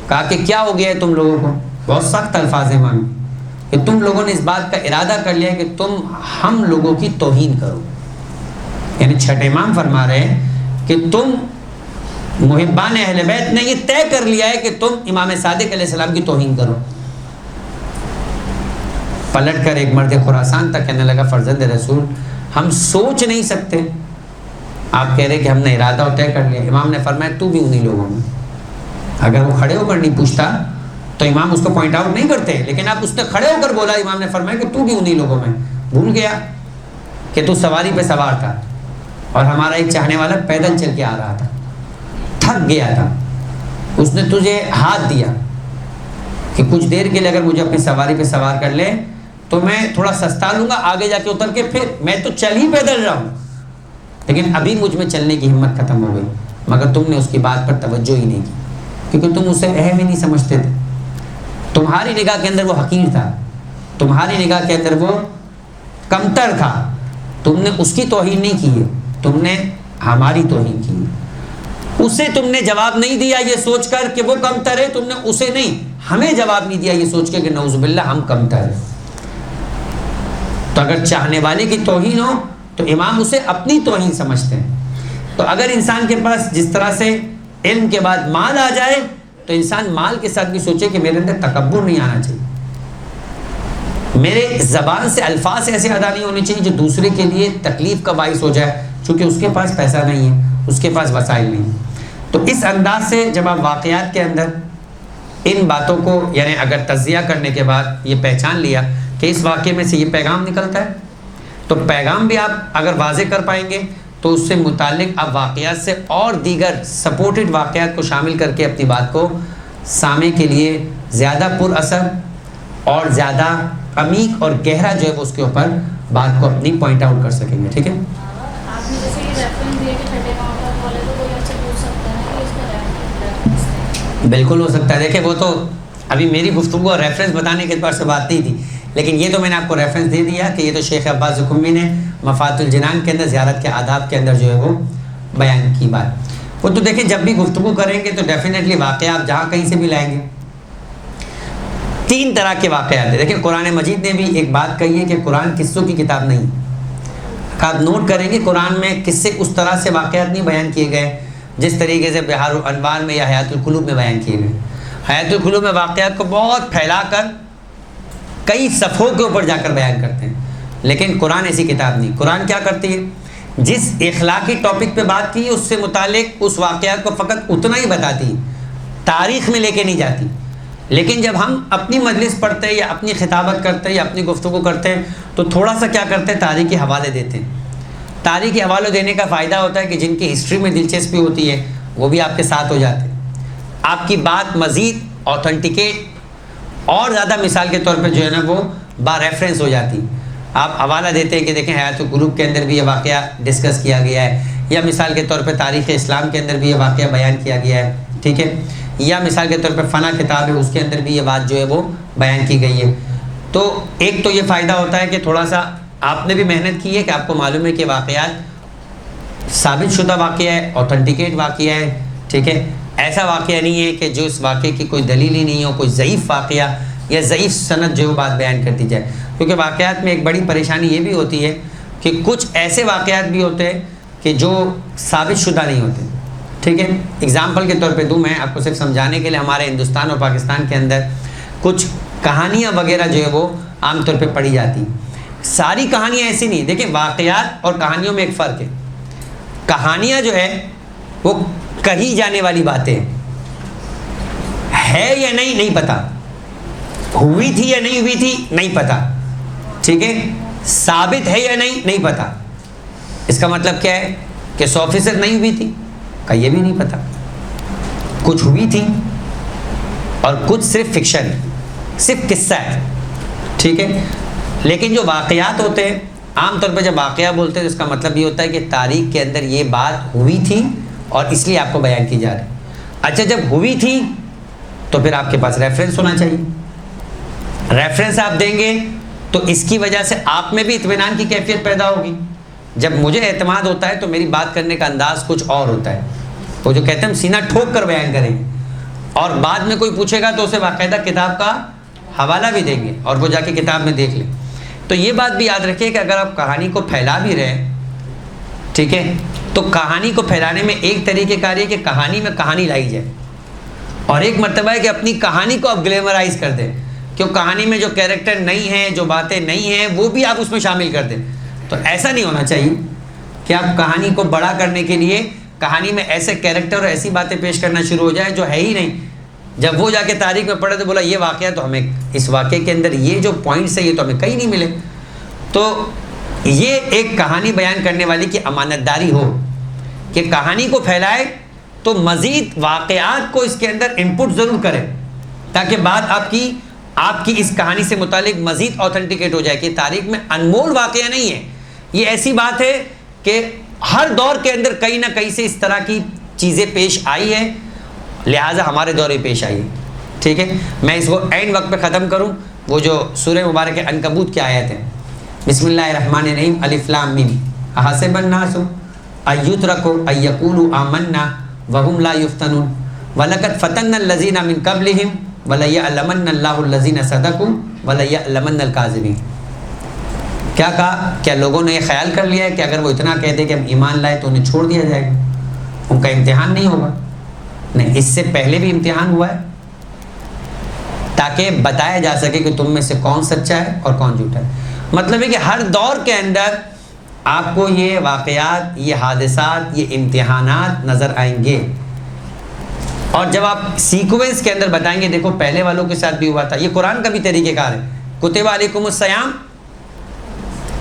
کہا کہ کیا ہو گیا ہے تم لوگوں کو؟ بہت سخت الفاظ امام کہ تم لوگوں نے اس بات کا ارادہ کر لیا کہ تم ہم لوگوں کی توہین کرو. یعنی چھٹے امام فرما رہے ہیں کہ تم محبان اہل بیت نے یہ طے کر لیا ہے کہ تم امام صادق علیہ السلام کی توہین کرو. پلٹ کر ایک مرد خراسان تک کہنے لگا فرزند رسول ہم سوچ نہیں سکتے، آپ کہہ رہے کہ ہم نے ارادہ طے کر لیا. امام نے فرمایا تو بھی انہی لوگوں میں. اگر وہ کھڑے ہو کر نہیں پوچھتا تو امام اس کو پوائنٹ آؤٹ نہیں کرتے، لیکن آپ اس نے کھڑے ہو کر بولا. امام نے فرمایا کہ تو بھی انہی لوگوں میں. بھول گیا کہ تو سواری پہ سوار تھا اور ہمارا ایک چاہنے والا پیدل چل کے آ رہا تھا، تھک گیا تھا، اس نے تجھے ہاتھ دیا کہ کچھ دیر کے لیے اگر مجھے اپنی سواری پہ سوار کر لے تو میں تھوڑا سستا لوں گا، آگے جا کے اتر کے پھر میں تو چل ہی پیدل رہا ہوں، لیکن ابھی مجھ میں چلنے کی ہمت ختم ہو گئی. مگر تم نے اس کی بات پر توجہ ہی نہیں کی کیونکہ تم اسے اہم ہی نہیں سمجھتے تھے. تمہاری نگاہ کے اندر وہ حقیر تھا، تمہاری نگاہ کے اندر وہ کمتر تھا. تم نے اس کی توہین نہیں کی ہے، تم نے ہماری توہین کی ہے. اسے تم نے جواب نہیں دیا یہ سوچ کر کہ وہ کمتر ہے، تم نے اسے نہیں ہمیں جواب نہیں دیا یہ سوچ کے کہ نعوذ باللہ ہم کمتر ہیں. تو اگر چاہنے والے کی توہین ہو تو امام اسے اپنی توہین سمجھتے ہیں. تو اگر انسان کے پاس جس طرح سے علم کے بعد مال آ جائے تو انسان مال کے ساتھ بھی سوچے کہ میرے اندر تکبر نہیں آنا چاہیے، میرے زبان سے الفاظ ایسے ادا نہیں ہونے چاہیے جو دوسرے کے لیے تکلیف کا باعث ہو جائے، چونکہ اس کے پاس پیسہ نہیں ہے، اس کے پاس وسائل نہیں ہے. تو اس انداز سے جب آپ واقعات کے اندر ان باتوں کو یعنی اگر تجزیہ کرنے کے بعد یہ پہچان لیا کہ اس واقعے میں سے یہ پیغام نکلتا ہے، تو پیغام بھی آپ اگر واضح کر پائیں گے تو اس سے متعلق آپ واقعات سے اور دیگر سپورٹڈ واقعات کو شامل کر کے اپنی بات کو سامع کے لیے زیادہ پر اثر اور زیادہ عمیق اور گہرا جو ہے وہ اس کے اوپر بات کو اپنی پوائنٹ آؤٹ کر سکیں گے. ٹھیک ہے. آپ نے جیسے یہ ریفرنس دیا کہ چھٹے ماؤں کا بولے تو کوئی اچھا پوچھ سکتا ہے کہ اس کا ریفرنس ہے. بالکل ہو سکتا ہے. دیکھیں وہ تو ابھی میری گفتگو اور ریفرنس بتانے کے اعتبار سے بات نہیں تھی، لیکن یہ تو میں نے آپ کو ریفرنس دے دیا کہ یہ تو شیخ عباس زکمی نے مفات الجنان کے اندر زیارت کے آداب کے اندر جو ہے وہ بیان کی بات. وہ تو دیکھیں جب بھی گفتگو کریں گے تو ڈیفینیٹلی واقعہ آپ جہاں کہیں سے بھی لائیں گے. 3 طرح کے واقعات ہیں. دیکھیں قرآن مجید نے بھی ایک بات کہی ہے کہ قرآن قصوں کی کتاب نہیں. آپ نوٹ کریں گے قرآن میں قصے اس طرح سے واقعات نہیں بیان کیے گئے جس طریقے سے بحار الانوار میں یا حیات القلوب میں بیان کیے گئے. حیات القلوب میں واقعات کو بہت پھیلا کر کئی صفحوں کے اوپر جا کر بیان کرتے ہیں، لیکن قرآن ایسی کتاب نہیں. قرآن کیا کرتی ہے؟ جس اخلاقی ٹاپک پہ بات کی ہے اس سے متعلق اس واقعات کو فقط اتنا ہی بتاتی ہے، تاریخ میں لے کے نہیں جاتی. لیکن جب ہم اپنی مجلس پڑھتے ہیں یا اپنی خطابت کرتے ہیں یا اپنی گفتگو کرتے ہیں تو تھوڑا سا کیا کرتے ہیں، تاریخی حوالے دیتے ہیں. تاریخی حوالے دینے کا فائدہ ہوتا ہے کہ جن کی ہسٹری میں دلچسپی ہوتی ہے وہ بھی آپ کے ساتھ ہو جاتے ہیں. آپ کی بات مزید آتھینٹیکیٹ اور زیادہ مثال کے طور پہ جو ہے نا وہ با ریفرنس ہو جاتی. آپ حوالہ دیتے ہیں کہ دیکھیں حیات القلوب کے اندر بھی یہ واقعہ ڈسکس کیا گیا ہے، یا مثال کے طور پہ تاریخ اسلام کے اندر بھی یہ واقعہ بیان کیا گیا ہے. ٹھیک ہے. یا مثال کے طور پہ فنا کتاب ہے اس کے اندر بھی یہ بات جو ہے وہ بیان کی گئی ہے. تو ایک تو یہ فائدہ ہوتا ہے کہ تھوڑا سا آپ نے بھی محنت کی ہے کہ آپ کو معلوم ہے کہ واقعات ثابت شدہ واقعہ ہے، آتھینٹیکیٹ واقعہ ہے. ٹھیک ہے. ایسا واقعہ نہیں ہے کہ جو اس واقعے کی کوئی دلیل ہی نہیں ہو، کوئی ضعیف واقعہ یا ضعیف سند جو بات بیان کر دی جائے. کیونکہ واقعات میں ایک بڑی پریشانی یہ بھی ہوتی ہے کہ کچھ ایسے واقعات بھی ہوتے ہیں کہ جو ثابت شدہ نہیں ہوتے. ٹھیک ہے. اگزامپل کے طور پہ دوں میں آپ کو صرف سمجھانے کے لیے، ہمارے ہندوستان اور پاکستان کے اندر کچھ کہانیاں وغیرہ جو ہے وہ عام طور پہ پڑھی جاتی ہیں. ساری کہانیاں ایسی نہیں. دیکھیں واقعات اور کہانیوں میں ایک فرق ہے. کہانیاں جو ہے وہ کہی جانے والی باتیں ہے یا نہیں پتا، ہوئی تھی یا نہیں ہوئی تھی نہیں پتا. ٹھیک ہے. ثابت ہے یا نہیں پتا. اس کا مطلب کیا ہے کہ 100% نہیں ہوئی تھی کا یہ بھی نہیں پتا. کچھ ہوئی تھی اور کچھ صرف فکشن ہے، صرف قصہ ہے. ٹھیک ہے. لیکن جو واقعات ہوتے ہیں عام طور پہ جب واقعہ بولتے ہیں تو اس کا مطلب یہ ہوتا ہے کہ تاریخ کے اندر یہ بات ہوئی تھی اور اس لیے آپ کو بیان کی جا رہی ہے. اچھا جب ہوئی تھی تو پھر آپ کے پاس ریفرنس ہونا چاہیے. ریفرنس آپ دیں گے تو اس کی وجہ سے آپ میں بھی اطمینان کی کیفیت پیدا ہوگی. جب مجھے اعتماد ہوتا ہے تو میری بات کرنے کا انداز کچھ اور ہوتا ہے. وہ جو کہتے ہیں ہم سینہ ٹھوک کر بیان کریں گے، اور بعد میں کوئی پوچھے گا تو اسے باقاعدہ کتاب کا حوالہ بھی دیں گے اور وہ جا کے کتاب میں دیکھ لیں. تو یہ بات بھی یاد رکھیے کہ اگر آپ کہانی کو پھیلا بھی رہے ہیں، ٹھیک ہے، تو کہانی کو پھیلانے میں ایک طریقہ کار ہے کہ کہانی میں کہانی لائی جائے، اور ایک مرتبہ ہے کہ اپنی کہانی کو آپ گلیمرائز کر دیں. کہ کہانی میں جو کیریکٹر نہیں ہیں، جو باتیں نہیں ہیں، وہ بھی آپ اس میں شامل کر دیں. تو ایسا نہیں ہونا چاہیے کہ آپ کہانی کو بڑا کرنے کے لیے کہانی میں ایسے کیریکٹر اور ایسی باتیں پیش کرنا شروع ہو جائے جو ہے ہی نہیں. جب وہ جا کے تاریخ میں پڑھے تو بولا یہ واقعہ تو ہمیں اس واقعے کے اندر یہ جو پوائنٹس ہیں یہ تو ہمیں کہیں نہیں ملے. تو یہ ایک کہانی بیان کرنے والی کی امانت داری ہو کہ کہانی کو پھیلائے تو مزید واقعات کو اس کے اندر انپٹ ضرور کرے، تاکہ بات آپ کی اس کہانی سے متعلق مزید آتھینٹیکیٹ ہو جائے کہ تاریخ میں انمول واقعہ نہیں ہے. یہ ایسی بات ہے کہ ہر دور کے اندر کہیں نہ کہیں سے اس طرح کی چیزیں پیش آئی ہیں، لہٰذا ہمارے دور میں پیش آئی ہے. ٹھیک ہے. میں اس کو عین وقت پہ ختم کروں. وہ جو سورہ مبارک عنکبوت کی آیت ہے، بسم اللہ الرحمن الرحیم، الف لام میم، احسب الناس ان یترکوا ان یقولوا آمنا وهم لا یفتنون ولقد فتنا الذین من قبلهم ولیعلمن اللہ الذین صدقوا ولیعلمن الکاذبین. کیا کہا؟ کیا لوگوں نے یہ خیال کر لیا ہے کہ اگر وہ اتنا کہہ دے کہ ہم ایمان لائے تو انہیں چھوڑ دیا جائے گا، ان کا امتحان نہیں ہوگا؟ نہیں، اس سے پہلے بھی امتحان ہوا ہے تاکہ بتایا جا سکے کہ تم میں سے کون سچا ہے اور کون جھوٹا ہے. مطلب ہے کہ ہر دور کے اندر آپ کو یہ واقعات، یہ حادثات، یہ امتحانات نظر آئیں گے. اور جب آپ سیکوینس کے اندر بتائیں گے دیکھو پہلے والوں کے ساتھ بھی ہوا تھا. یہ قرآن کا بھی طریقہ کار ہے. کتب علیکم الصیام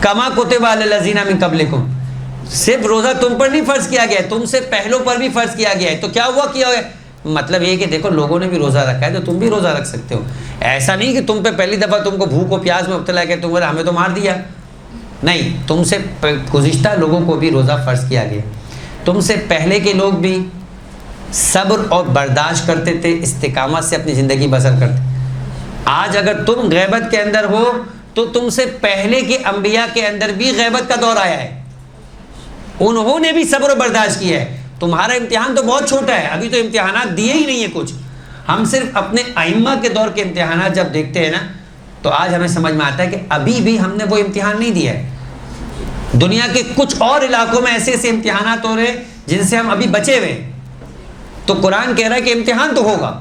کما کتب علی الذین من قبلکم. صرف روزہ تم پر نہیں فرض کیا گیا ہے، تم سے پہلوں پر بھی فرض کیا گیا ہے. تو کیا ہوا؟ کیا ہوا ہے؟ مطلب یہ کہ دیکھو لوگوں نے بھی روزہ رکھا ہے تو تم بھی روزہ رکھ سکتے ہو. ایسا نہیں کہ تم پہ پہلی دفعہ تم کو بھوک و پیاس میں مبتلا کہ تم ہمیں تو مار دیا، نہیں، تم سے گزشتہ لوگوں کو بھی روزہ فرض کیا گیا، تم سے پہلے کے لوگ بھی صبر اور برداشت کرتے تھے، استقامت سے اپنی زندگی بسر کرتے۔ آج اگر تم غیبت کے اندر ہو تو تم سے پہلے کے انبیاء کے اندر بھی غیبت کا دور آیا ہے، انہوں نے بھی صبر و برداشت کیا ہے۔ تمہارا امتحان تو بہت چھوٹا ہے، ابھی تو امتحانات دیے ہی نہیں ہیں کچھ۔ ہم صرف اپنے ائمہ کے دور کے امتحانات جب دیکھتے ہیں نا تو آج ہمیں سمجھ میں آتا ہے کہ ابھی بھی ہم نے وہ امتحان نہیں دیا ہے۔ دنیا کے کچھ اور علاقوں میں ایسے ایسے امتحانات ہو رہے ہیں جن سے ہم ابھی بچے ہوئے ہیں۔ تو قرآن کہہ رہا ہے کہ امتحان تو ہوگا،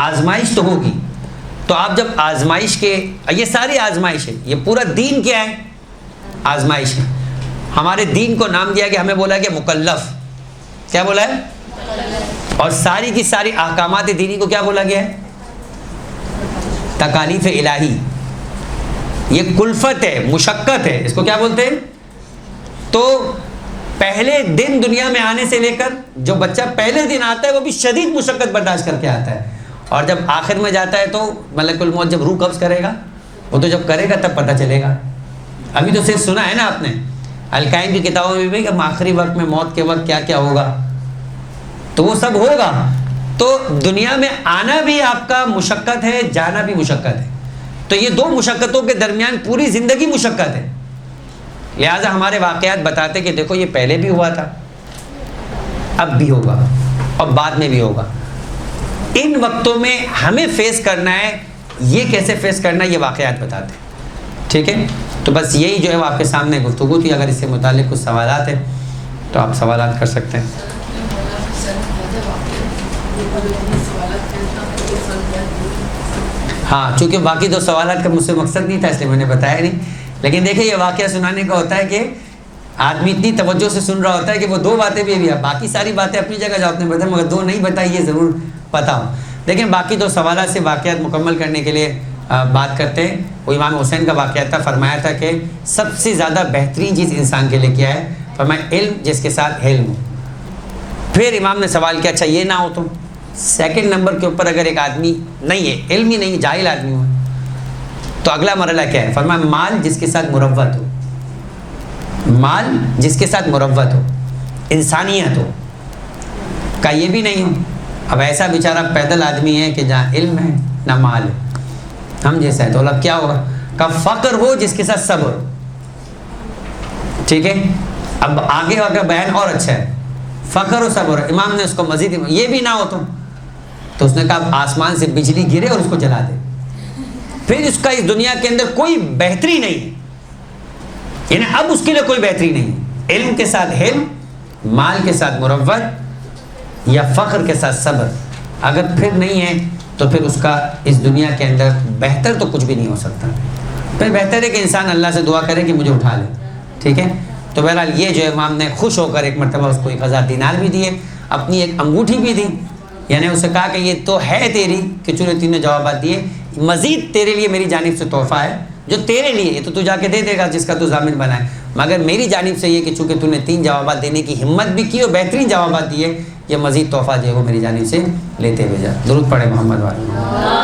آزمائش تو ہوگی۔ تو آپ جب آزمائش کے، یہ ساری آزمائش ہے، یہ پورا دین کیا ہے؟ آزمائش ہے۔ ہمارے دین کو نام دیا کہ ہمیں بولا کہ مکلف، کیا بولا ہے؟ اور ساری کی ساری احکامات دینی کو کیا بولا گیا ہے؟ تکالیف الہی۔ یہ کلفت ہے، مشقت ہے، اس کو کیا بولتے ہیں؟ تو پہلے دن دنیا میں آنے سے لے کر جو بچہ پہلے دن آتا ہے وہ بھی شدید مشقت برداشت کر کے آتا ہے، اور جب آخر میں جاتا ہے تو ملک الموت جب روح قبض کرے گا، وہ تو جب کرے گا تب پتہ چلے گا۔ ابھی تو صرف سنا ہے نا آپ نے القائم کی کتابوں میں بھی کہ آخری وقت میں موت کے وقت کیا کیا ہوگا، تو وہ سب ہوگا۔ تو دنیا میں آنا بھی آپ کا مشقت ہے، جانا بھی مشقت ہے۔ تو یہ دو مشقتوں کے درمیان پوری زندگی مشقت ہے، لہٰذا ہمارے واقعات بتاتے کہ دیکھو یہ پہلے بھی ہوا تھا، اب بھی ہوگا اور بعد میں بھی ہوگا۔ ان وقتوں میں ہمیں فیس کرنا ہے، یہ کیسے فیس کرنا ہے یہ واقعات بتاتے ہیں، ٹھیک ہے؟ تو بس یہی جو ہے وہ آپ کے سامنے گفتگو تھی۔ اگر اس سے متعلق کچھ سوالات ہیں تو آپ سوالات کر سکتے ہیں۔ ہاں، چونکہ باقی دو سوالات کا مجھ سے مقصد نہیں تھا اس لیے میں نے بتایا نہیں، لیکن دیکھیں یہ واقعہ سنانے کا ہوتا ہے کہ آدمی اتنی توجہ سے سن رہا ہوتا ہے کہ وہ دو باتیں بھی ہیں، باقی ساری باتیں اپنی جگہ جو آپ نے بتائی مگر دو نہیں بتائی، یہ ضرور پتہ ہو۔ لیکن باقی دو سوالات سے واقعات مکمل کرنے کے لیے بات کرتے ہیں۔ وہ امام حسین کا واقعہ تھا، فرمایا تھا کہ سب سے زیادہ بہترین چیز انسان کے لیے کیا ہے؟ فرمایا علم جس کے ساتھ علم ہو۔ پھر امام نے سوال کیا اچھا یہ نہ ہو تو سیکنڈ نمبر کے اوپر اگر ایک آدمی نہیں ہے، علم ہی نہیں، جاہل آدمی ہو تو اگلا مرحلہ کیا ہے؟ فرمایا مال جس کے ساتھ مروت ہو، مال جس کے ساتھ مروت ہو، انسانیت ہو، کا یہ بھی نہیں ہو۔ اب ایسا بیچارہ پیدل آدمی ہے کہ جہاں علم ہے نہ مال ہے، ہم جیسا ہے، تو اب کیا ہوگا؟ کا فقر ہو جس کے ساتھ صبر ہو، ٹھیک ہے؟ اب آگے کا بیان اور اچھا ہے، فقر و صبر۔ امام نے اس کو مزید یہ بھی نہ ہو تو اس نے کہا آسمان سے بجلی گرے اور اس کو جلا دے، پھر اس کا اس دنیا کے اندر کوئی بہتری نہیں ہے، یعنی اب اس کے لیے کوئی بہتری نہیں ہے۔ علم کے ساتھ علم، مال کے ساتھ مروت یا فقر کے ساتھ صبر، اگر پھر نہیں ہے تو پھر اس کا اس دنیا کے اندر بہتر تو کچھ بھی نہیں ہو سکتا۔ پھر بہتر ہے کہ انسان اللہ سے دعا کرے کہ مجھے اٹھا لے، ٹھیک ہے؟ تو بہرحال یہ جو ہے امام نے خوش ہو کر ایک مرتبہ اس کو 1000 دینار بھی دیے، اپنی ایک انگوٹھی بھی دی، یعنی اسے کہا کہ یہ تو ہے تیری، کہ چونکہ تین نے جوابات دیے، مزید تیرے لیے میری جانب سے تحفہ ہے جو تیرے لیے، یہ تو جا کے دے دے گا جس کا تو ضامن بنا ہے، مگر میری جانب سے یہ کہ چونکہ تو نے 3 جوابات دینے کی ہمت بھی کی اور بہترین جوابات دیے، یہ مزید تحفہ جو ہے وہ میری جانب سے لیتے ہوئے جا۔ درود پڑھے محمد والے۔